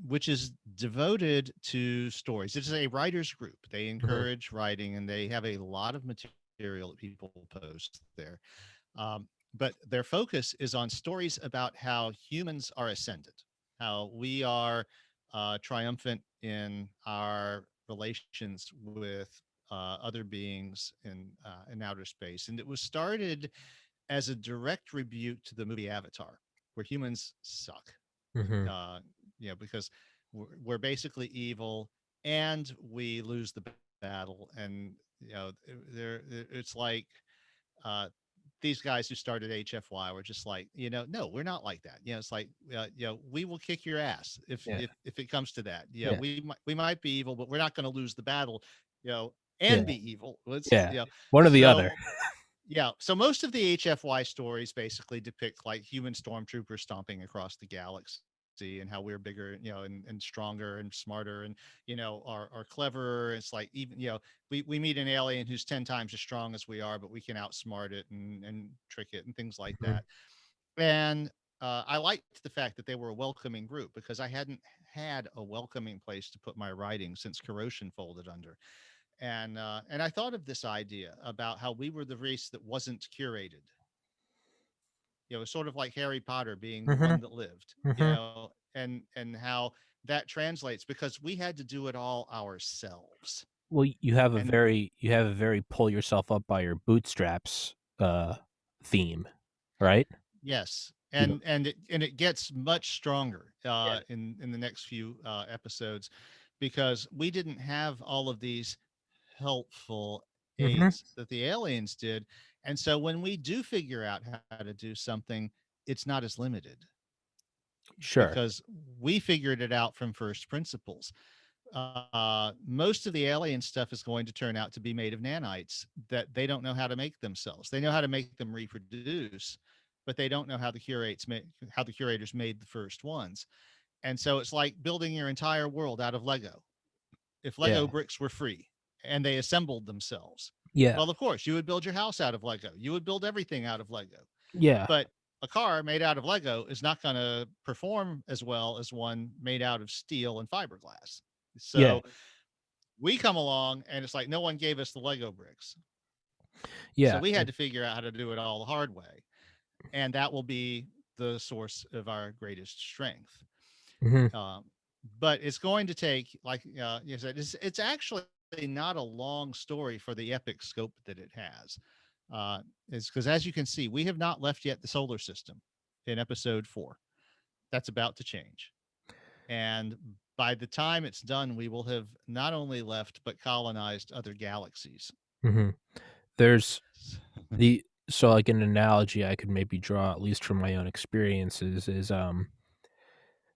which is devoted to stories. It's a writers group. They Mm-hmm. encourage writing, and they have a lot of material that people post there. But their focus is on stories about how humans are ascendant, how we are triumphant in our relations with other beings in outer space. And it was started as a direct rebuke to the movie Avatar, where humans suck. Mm-hmm. Uh, because we're basically evil and we lose the battle. And there it's like uh, these guys who started HFY were just like, no, we're not like that. It's like, we will kick your ass if Yeah. it comes to that. Yeah. We might be evil, but we're not going to lose the battle, and Yeah. be evil. Let's, Yeah. One or the other. so yeah. So most of the HFY stories basically depict like human stormtroopers stomping across the galaxy and how we're bigger, and stronger and smarter and, are cleverer. It's like, even, we meet an alien who's 10 times as strong as we are, but we can outsmart it and trick it and things like Mm-hmm. that. And I liked the fact that they were a welcoming group because I hadn't had a welcoming place to put my writing since Corrosion folded under. And I thought of this idea about how we were the race that wasn't curated. Sort of like Harry Potter being the Mm-hmm. one that lived. Mm-hmm. And how that translates because we had to do it all ourselves. Well, And you have a very pull yourself up by your bootstraps theme, right? yes, You know, and it gets much stronger yeah. in the next few episodes because we didn't have all of these helpful Mm-hmm. aids that the aliens did. And so when we do figure out how to do something, it's not as limited Sure. because we figured it out from first principles. Most of the alien stuff is going to turn out to be made of nanites that they don't know how to make themselves. They know how to make them reproduce, but they don't know how the curators made the first ones. And so it's like building your entire world out of Lego. If Yeah. Lego bricks were free and they assembled themselves, Yeah. well, of course, you would build your house out of Lego. You would build everything out of Lego. Yeah. But a car made out of Lego is not going to perform as well as one made out of steel and fiberglass. Yeah. So we come along and it's like no one gave us the Lego bricks. So Yeah. we had to figure out how to do it all the hard way. And that will be the source of our greatest strength. Mm-hmm. Um, but it's going to take, like you said, it's actually not a long story for the epic scope that it has. It's because, as you can see, we have not left yet the solar system in episode 4. That's about to change. And by the time it's done, we will have not only left, but colonized other galaxies. Mm-hmm. There's the so like an analogy I could maybe draw, at least from my own experiences, is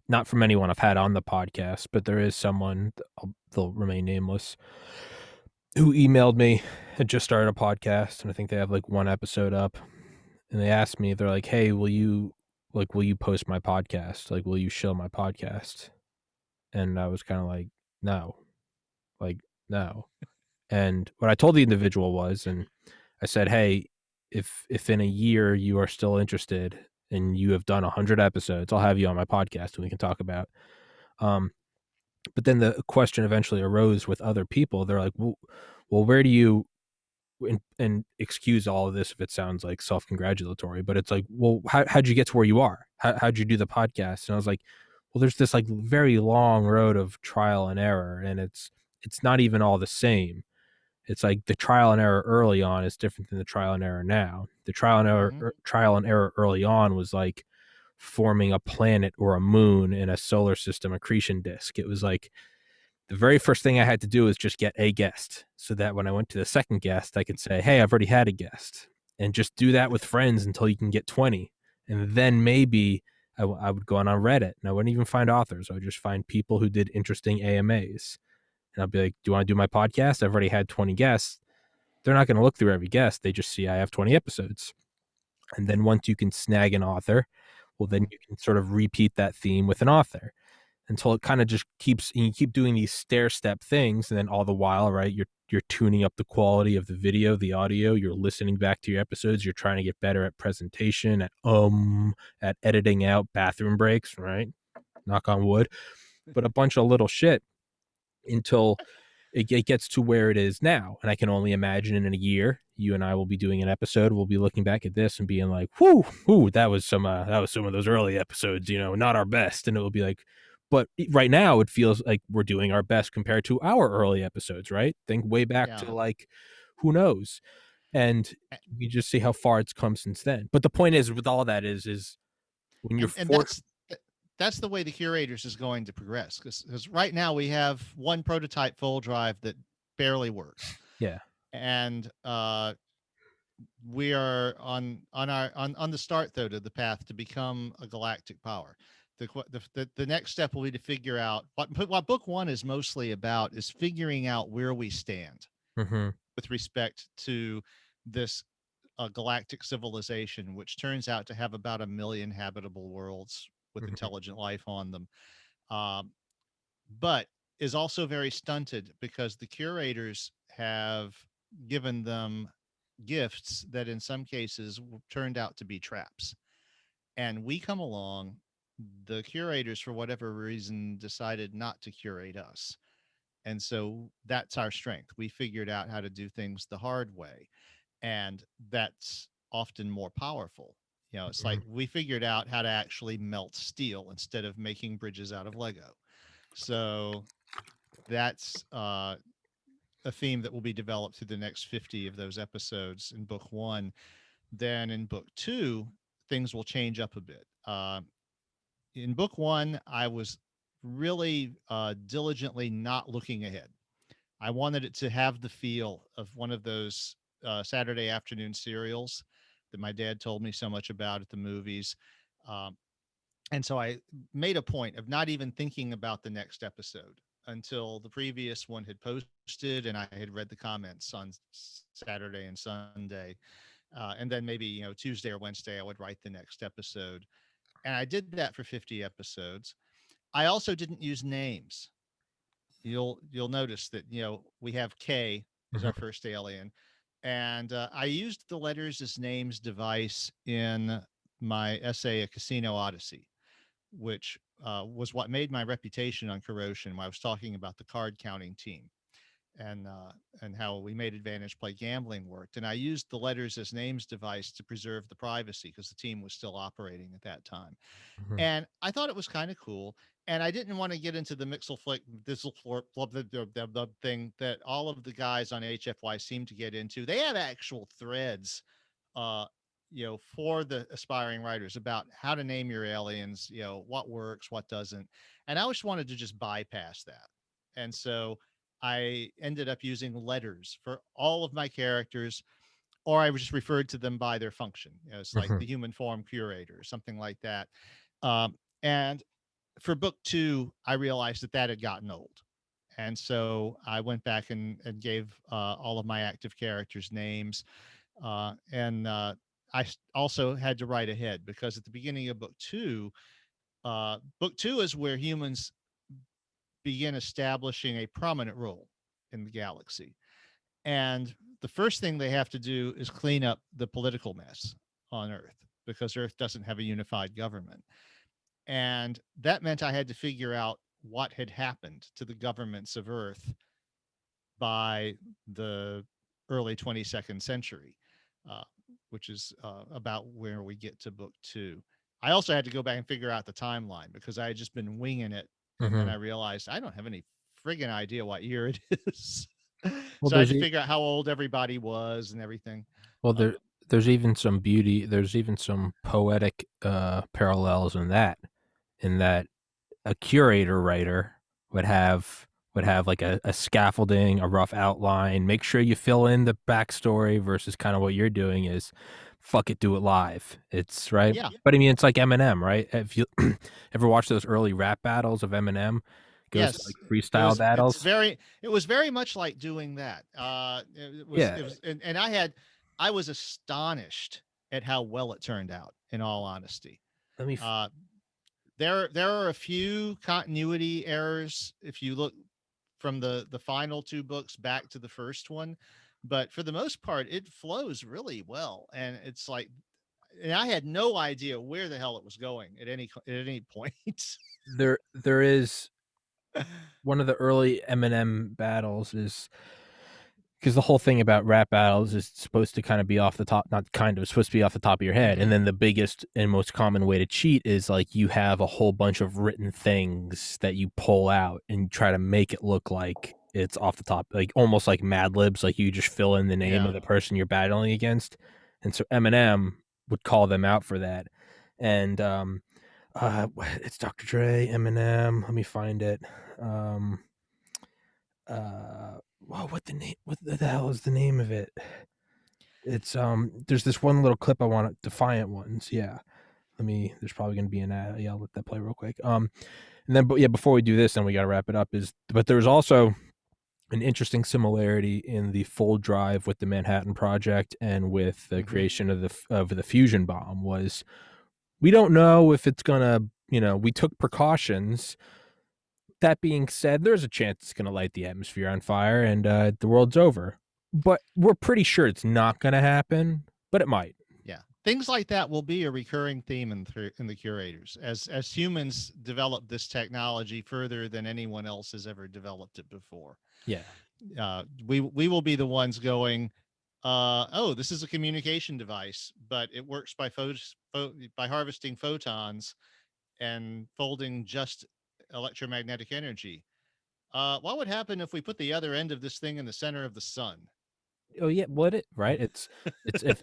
not from anyone I've had on the podcast, but there is someone, they'll remain nameless, who emailed me, had just started a podcast, and I think they have like one episode up, and they asked me, they're like, hey, will you post my podcast, like will you show my podcast? And I was kind of like, no, like, no. And what I told the individual was, and I said, hey, if in a year you are still interested and you have done 100 episodes, I'll have you on my podcast and we can talk about. Um, but then the question eventually arose with other people. They're like, well, where do you and excuse all of this if it sounds like self-congratulatory, but it's like, well, how'd you get to where you are? How'd you do the podcast? And I was like, well, there's this like very long road of trial and error, and it's not even all the same. It's like the trial and error early on is different than the trial and error now. The Hmm. trial and error early on was like forming a planet or a moon in a solar system accretion disk. It was like the very first thing I had to do was just get a guest, so that when I went to the second guest, I could say, hey, I've already had a guest, and just do that with friends until you can get 20. And then maybe I would go on Reddit, and I wouldn't even find authors. I would just find people who did interesting AMAs. And I'll be like, do you want to do my podcast? I've already had 20 guests. They're not going to look through every guest. They just see I have 20 episodes. And then once you can snag an author, well, then you can sort of repeat that theme with an author until it kind of just keeps, and you keep doing these stair step things. And then all the while, right, you're tuning up the quality of the video, the audio, you're listening back to your episodes, you're trying to get better at presentation, at editing out bathroom breaks, right? Knock on wood. But a bunch of little shit until it gets to where it is now. And I can only imagine in a year, you and I will be doing an episode. We'll be looking back at this and being like, whoo, that was some of those early episodes, not our best. And it will be like, but right now it feels like we're doing our best compared to our early episodes, right? Think way back to Yeah. like, who knows? And you just see how far it's come since then. But the point is, with all that is when you're And forced, that's the way the curators is going to progress, because right now we have one prototype full drive that barely works, yeah. and we are on the start though to the path to become a galactic power. The next step will be to figure out what book one is mostly about, is figuring out where we stand Mm-hmm. with respect to this galactic civilization, which turns out to have about 1 million habitable worlds with Mm-hmm. intelligent life on them, um, but is also very stunted because the curators have given them gifts that in some cases turned out to be traps. And we come along, the curators, for whatever reason, decided not to curate us. And so that's our strength. We figured out how to do things the hard way. And that's often more powerful. It's Mm-hmm. like we figured out how to actually melt steel instead of making bridges out of Lego. So that's a theme that will be developed through the next 50 of those episodes in book one. Then in book two, things will change up a bit. In book one, I was really diligently not looking ahead. I wanted it to have the feel of one of those Saturday afternoon serials that my dad told me so much about at the movies. Um, and so I made a point of not even thinking about the next episode until the previous one had posted and I had read the comments on Saturday and Sunday. And then maybe, Tuesday or Wednesday, I would write the next episode. And I did that for 50 episodes. I also didn't use names. You'll notice that, we have K as our first alien, and I used the letters as names device in my essay, A Casino Odyssey, which was what made my reputation on Corrosion when I was talking about the card counting team and how we made Advantage Play Gambling worked. And I used the letters as names device to preserve the privacy because the team was still operating at that time. Mm-hmm. And I thought it was kind of cool. And I didn't want to get into the mixel flick this'll the thing that all of the guys on HFY seem to get into. They have actual threads, uh, for the aspiring writers about how to name your aliens, what works, what doesn't. And I just wanted to just bypass that. And so I ended up using letters for all of my characters, or I just referred to them by their function. It's like Mm-hmm. the human form curator or something like that. And for book two, I realized that had gotten old. And so I went back and gave all of my active characters names. And I also had to write ahead because at the beginning of book two is where humans begin establishing a prominent role in the galaxy. And the first thing they have to do is clean up the political mess on Earth because Earth doesn't have a unified government. And that meant I had to figure out what had happened to the governments of Earth by the early 22nd century, uh, which is about where we get to book two. I also had to go back and figure out the timeline because I had just been winging it, and then Mm-hmm. I realized I don't have any friggin' idea what year it is. Well, So I had to figure out how old everybody was and everything. well Uh, there's even some beauty. There's even some poetic parallels in that a curator writer would have like a scaffolding, a rough outline. Make sure you fill in the backstory versus kind of what you're doing is fuck it, do it live. It's right. yeah, But I mean it's like Eminem, right? If you ever watch those early rap battles of Eminem, goes to like yes, freestyle battles. it was very much like doing that. Yeah. It was, and I was astonished at how well it turned out. In all honesty, Let me uh, there are a few continuity errors if you look from the final two books back to the first one, but for the most part, it flows really well, and it's like, and I had no idea where the hell it was going at any point. there is one of the early Eminem battles is because the whole thing about rap battles is supposed to kind of be off the top, not kind of, it's supposed to be off the top of your head. Hmm. And then the biggest and most common way to cheat is like you have a whole bunch of written things that you pull out and try to make it look like it's off the top, like almost like Mad Libs, like you just fill in the name Yeah. of the person you're battling against. And so Eminem would call them out for that. And it's Dr. Dre, Eminem. Let me find it. Um, Wow, what the name? What the hell is the name of it? It's There's this one little clip I want, Defiant Ones. Yeah, let me. There's probably gonna be an ad. Yeah, I'll let that play real quick. And then, but yeah, before we do this, then we gotta wrap it up. But there's also an interesting similarity in the full drive with the Manhattan Project and with the Hmm. creation of the fusion bomb. Was we don't know if it's gonna. We took precautions. That being said, there's a chance it's going to light the atmosphere on fire and the world's over. But we're pretty sure it's not going to happen, but it might. Yeah, things like that will be a recurring theme in the curators as humans develop this technology further than anyone else has ever developed it before. Yeah. We will be the ones going, oh, this is a communication device, but it works by by harvesting photons and folding just electromagnetic energy. What would happen if we put the other end of this thing in the center of the sun? Oh yeah, what it right? It's if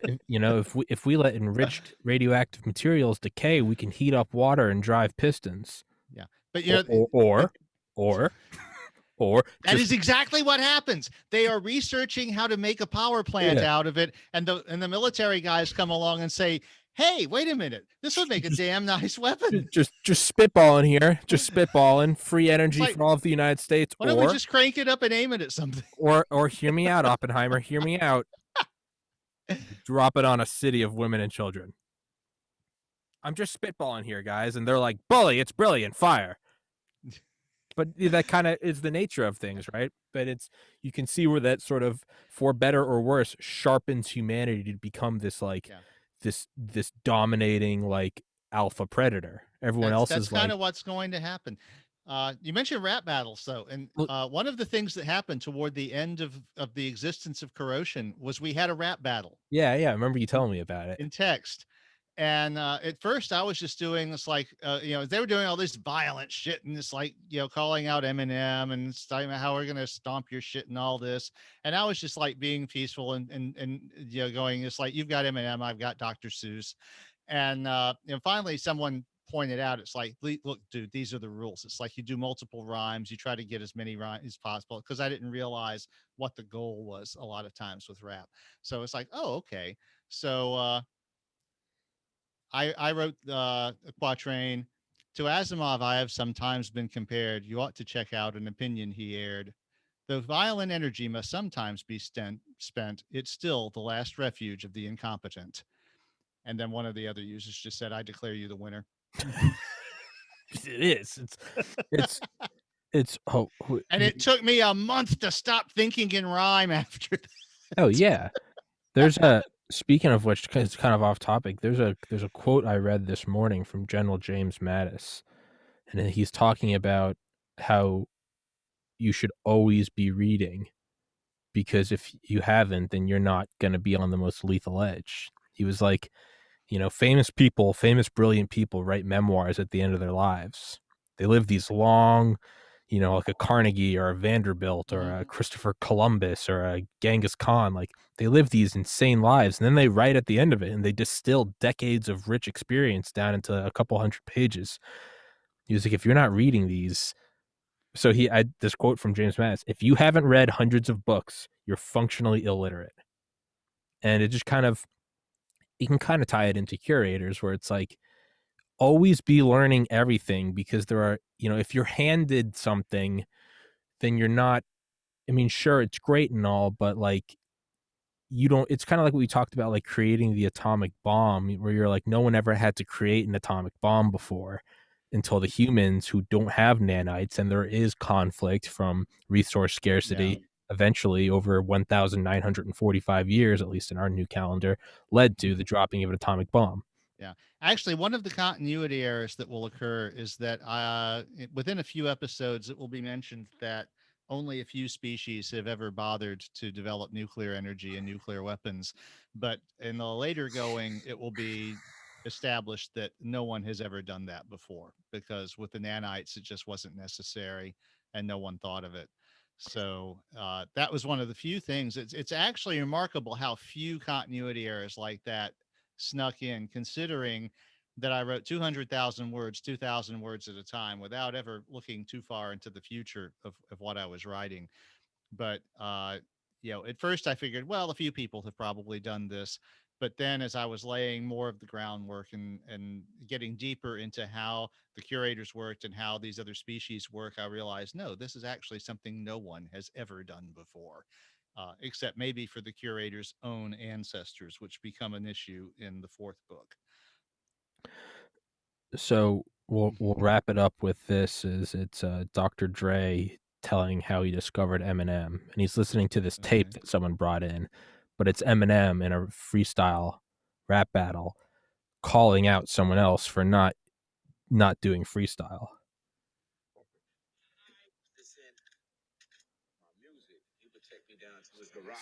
if we let enriched radioactive materials decay, we can heat up water and drive pistons. Yeah, but Or or or or, or that just is exactly what happens. They are researching how to make a power plant yeah, out of it, and the military guys come along and say, "Hey, wait a minute! This would make a just damn nice weapon." just spitballing here, just spitballing. Free It's energy like, for all of the United States, why don't we just crank it up and aim it at something? or hear me out, Oppenheimer. Hear me out. Drop it on a city of women and children. I'm just spitballing here, guys. And they're like, bully, it's brilliant, fire. But that kind of is the nature of things, right? But you can see where that sort of, for better or worse, sharpens humanity to become this like, Yeah, this dominating like alpha predator. Everyone else that's is kind like, of what's going to happen. You mentioned rap battles, though, and well, one of the things that happened toward the end of the existence of corrosion was we had a rap battle yeah, I remember you telling me about it. in text. And at first, I was just doing this, like, they were doing all this violent shit and this, like, calling out Eminem and talking about how we're gonna stomp your shit and all this. And I was just like being peaceful and going, it's like, you've got Eminem, I've got Dr. Seuss, and finally someone pointed out, it's like, look, dude, these are the rules. It's like you do multiple rhymes, you try to get as many rhymes as possible, because I didn't realize what the goal was a lot of times with rap. So it's like, oh, okay. So I wrote a quatrain. To Asimov, I have sometimes been compared. You ought to check out an opinion he aired. Though violent energy must sometimes be spent, it's still the last refuge of the incompetent. And then one of the other users just said, I declare you the winner. It is. It's it's oh And it took me a month to stop thinking in rhyme after oh that. yeah. There's a Speaking of which, it's kind of off topic. There's a quote I read this morning from General James Mattis, and he's talking about how you should always be reading because if you haven't, then you're not going to be on the most lethal edge. He was like, famous people, famous, brilliant people write memoirs at the end of their lives. They live these long, like a Carnegie or a Vanderbilt or a Christopher Columbus or a Genghis Khan. Like they live these insane lives, and then they write at the end of it, and they distill decades of rich experience down into a couple hundred pages. He was like, if you're not reading these, so I this quote from James Mattis: if you haven't read hundreds of books, you're functionally illiterate. And it just kind of, you can kind of tie it into curators, where it's like, always be learning everything, because there are, if you're handed something, then you're not, I mean, sure, it's great and all, but like, you don't, it's kind of like what we talked about, like creating the atomic bomb, where you're like, no one ever had to create an atomic bomb before until the humans who don't have nanites, and there is conflict from resource scarcity eventually over 1,945 years, at least in our new calendar, led to the dropping of an atomic bomb. Yeah. Actually, one of the continuity errors that will occur is that within a few episodes, it will be mentioned that only a few species have ever bothered to develop nuclear energy and nuclear weapons. But in the later going, it will be established that no one has ever done that before, because with the nanites, it just wasn't necessary and no one thought of it. So that was one of the few things. It's actually remarkable how few continuity errors like that snuck in, considering that I wrote 200,000 words, 2,000 words at a time, without ever looking too far into the future of what I was writing. But, at first I figured, well, a few people have probably done this. But then as I was laying more of the groundwork and getting deeper into how the curators worked and how these other species work, I realized, no, this is actually something no one has ever done before. Except maybe for the curator's own ancestors, which become an issue in the fourth book. So we'll wrap it up with this: is it's Dr. Dre telling how he discovered Eminem, and he's listening to this tape Okay. that someone brought in, but it's Eminem in a freestyle rap battle calling out someone else for not doing freestyle.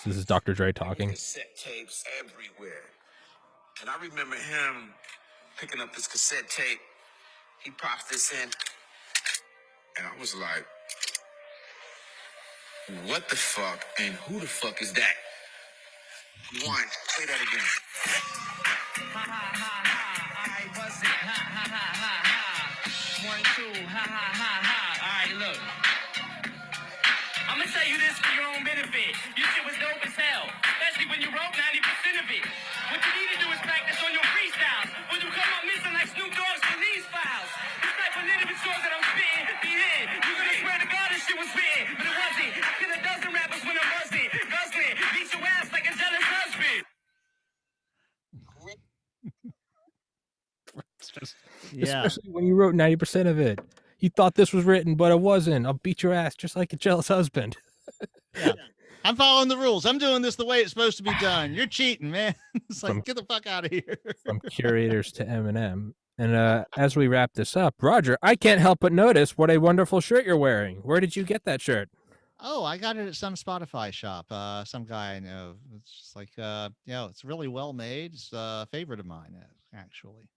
So this is Dr. Dre talking. Cassette tapes everywhere. And I remember him picking up this cassette tape. He pops this in, and I was like, what the fuck and who the fuck is that? One, play that again. Ha ha ha ha, I bust it. Ha ha ha ha ha. 1, 2, ha ha ha ha. All right, look. I'm gonna tell you this for your own benefit. Your shit was dope as hell, especially when you wrote 90% of it. What you need to do is practice on your freestyles. When you come up missing like Snoop Dogg's police files. This type of literature songs that I'm spitting, be in. You gonna swear to God this shit was written, but it wasn't. I kill a dozen rappers when I'm buzzing, guzzling, beat your ass like a jealous husband. Yeah. Especially when you wrote 90% of it. You thought this was written, but it wasn't. I'll beat your ass just like a jealous husband. Yeah. I'm following the rules. I'm doing this the way it's supposed to be done. You're cheating, man. It's From like, get the fuck out of here. from curators to Eminem. And as we wrap this up, Roger, I can't help but notice what a wonderful shirt you're wearing. Where did you get that shirt? Oh, I got it at some Spotify shop. Some guy I know. It's just like, it's really well made. It's a favorite of mine, actually.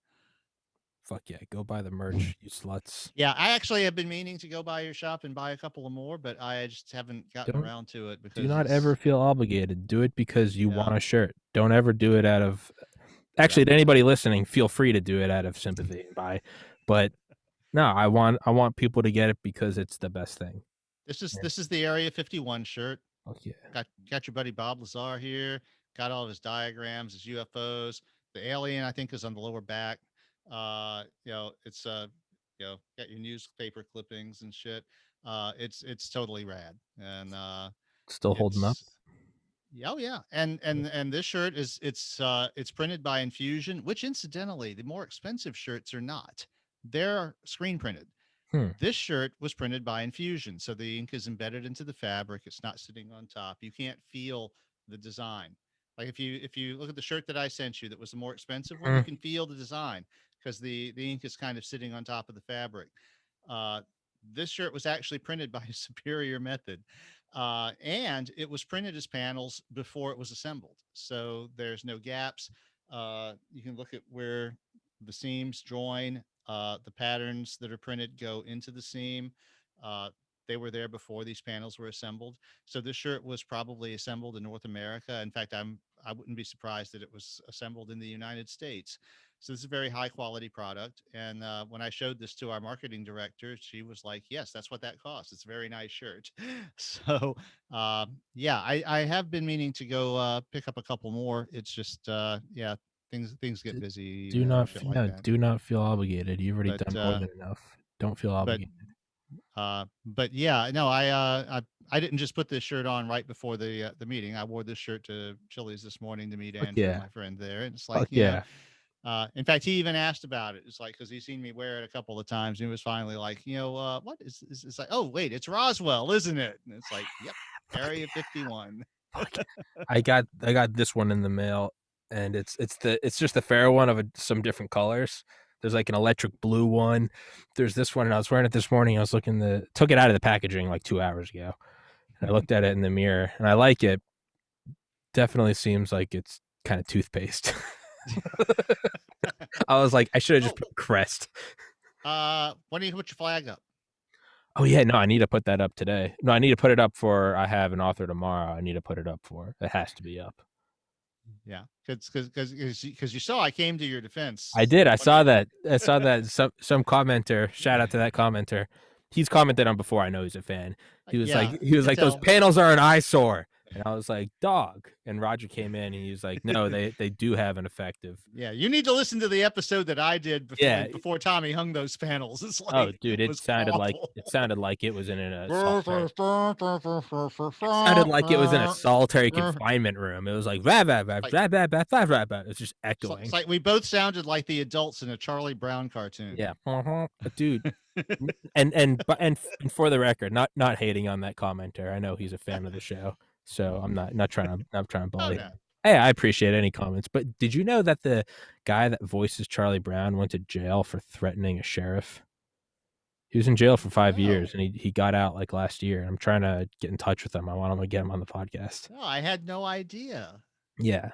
Fuck yeah, go buy the merch, you sluts. Yeah, I actually have been meaning to go by your shop and buy a couple of more, but I just haven't gotten Don't around to it do because not ever it's feel obligated. Do it because you yeah, want a shirt. Don't ever do it out of, yeah. actually, to anybody listening, feel free to do it out of sympathy and buy. But no, I want people to get it because it's the best thing. This is the Area 51 shirt. Fuck yeah. Got your buddy Bob Lazar here. Got all of his diagrams, his UFOs. The alien, I think, is on the lower back. It's got your newspaper clippings and shit. It's totally rad. And Still holding up. it's oh yeah. And this shirt it's printed by Infusion, which incidentally, the more expensive shirts are not. They're screen printed. Hmm. This shirt was printed by Infusion, so the ink is embedded into the fabric. It's not sitting on top. You can't feel the design. Like if you look at the shirt that I sent you, that was the more expensive one, Hmm. you can feel the design because the ink is kind of sitting on top of the fabric. Uh, this shirt was actually printed by a superior method. And it was printed as panels before it was assembled, so there's no gaps. You can look at where the seams join. The patterns that are printed go into the seam. Uh, they were there before these panels were assembled. So this shirt was probably assembled in North America. In fact, I wouldn't be surprised that it was assembled in the United States. So this is a very high quality product. And when I showed this to our marketing director, she was like, "Yes, that's what that costs. It's a very nice shirt." So yeah, I have been meaning to go pick up a couple more. It's just yeah, things get busy and shit like that. Do not feel obligated. You've already But done more than enough. Don't feel but obligated. but yeah, no, I didn't just put this shirt on right before the meeting. I wore this shirt to Chili's this morning to meet Fuck Andrew, yeah. my friend there, and it's like, Fuck yeah. in fact, he even asked about it. It's like, because he's seen me wear it a couple of times, and he was finally like, what is it's like, oh wait, it's Roswell, isn't it? And it's like, yep, Area 51. Fuck. I got this one in the mail, and it's just the fair one of some different colors. There's like an electric blue one. There's this one, and I was wearing it this morning. I was took it out of the packaging like 2 hours ago. And I looked at it in the mirror, and I like it. Definitely seems like it's kind of toothpaste. I was like, I should have just put Crest. When do you put your flag up? Oh yeah, no, I need to put that up today. No, I need to put it up for. I have an author tomorrow. I need to put it up for. It has to be up. Yeah, because you saw I came to your defense. I did. I saw that. Some commenter. Shout out to that commenter. He's commented on before. I know he's a fan. He was like, those panels are an eyesore. And I was like, dog. And Roger came in and he was like, no, they do have an effective. Yeah, you need to listen to the episode that I did before Tommy hung those panels. It's like, oh, dude, it sounded awful. It sounded like it was in a sounded like it was in a solitary confinement room. It was like it was just echoing. It's like we both sounded like the adults in a Charlie Brown cartoon. Yeah, dude. and for the record, not hating on that commenter. I know he's a fan of the show. So I'm not trying to bully him. Hey, I appreciate any comments, but did you know that the guy that voices Charlie Brown went to jail for threatening a sheriff? He was in jail for 5 years, and he got out like last year. I'm trying to get in touch with him. I want him to get him on the podcast. No, I had no idea. Yeah.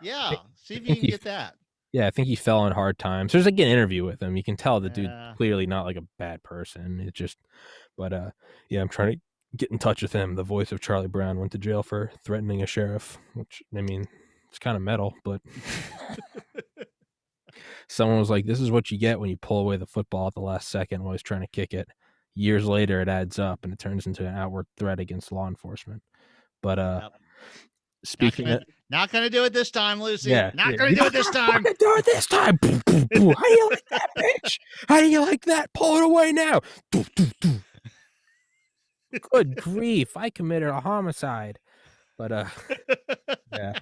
See if you can get that. Yeah, I think he fell in hard times. There's like an interview with him. You can tell the dude clearly not like a bad person. It just, but yeah, I'm trying to get in touch with him. The voice of Charlie Brown went to jail for threatening a sheriff, which, I mean, it's kind of metal, but someone was like, this is what you get when you pull away the football at the last second while he's trying to kick it. Years later, it adds up and it turns into an outward threat against law enforcement. But speaking not gonna do it this time, Lucy. Not gonna do it this time. Do it this time. How do you like that, bitch? How do you like that? Pull it away now. Good grief! I committed a homicide. But yeah,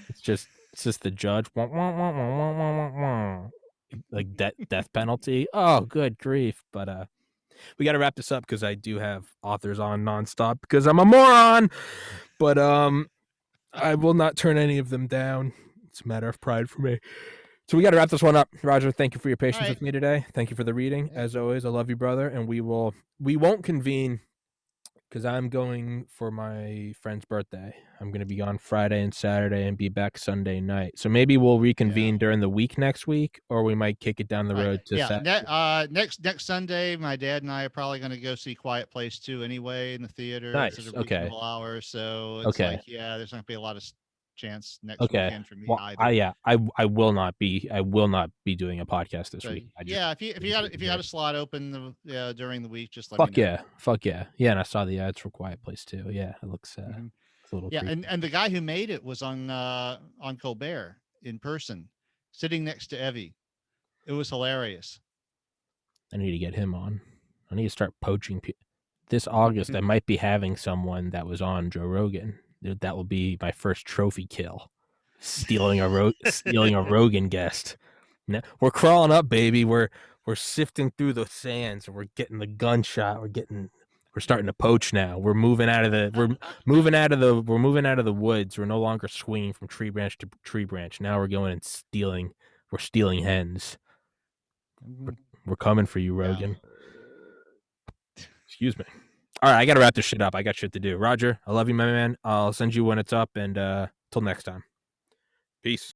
it's just the judge. Like death penalty. Oh, good grief! But we got to wrap this up because I do have authors on nonstop because I'm a moron. But I will not turn any of them down. It's a matter of pride for me. So we got to wrap this one up. Roger, thank you for your patience with me today. Thank you for the reading. As always, I love you, brother. And we won't convene because I'm going for my friend's birthday. I'm going to be on Friday and Saturday and be back Sunday night. So maybe we'll reconvene during the week next week, or we might kick it down the road to Saturday. Next Sunday, my dad and I are probably going to go see Quiet Place 2 anyway in the theater. Nice. It's a reasonable hour, so it's like, there's not going to be a lot of chance next weekend for me either. I will not be doing a podcast this week. If you got a slot open during the week, just let me know. Fuck yeah. And I saw the ads for Quiet Place too. Yeah, it looks it's a little creepy. And the guy who made it was on Colbert in person, sitting next to Evie. It was hilarious. I need to get him on. I need to start poaching this August. I might be having someone that was on Joe Rogan. That will be my first trophy kill. Stealing a Rogan guest. Now, we're crawling up, baby. We're sifting through the sands, and we're getting the gunshot. We're starting to poach now. We're moving out of the woods. We're no longer swinging from tree branch to tree branch. Now we're going and stealing. We're stealing hens. We're coming for you, Rogan. Excuse me. All right, I got to wrap this shit up. I got shit to do. Roger, I love you, my man. I'll send you when it's up, and till next time. Peace.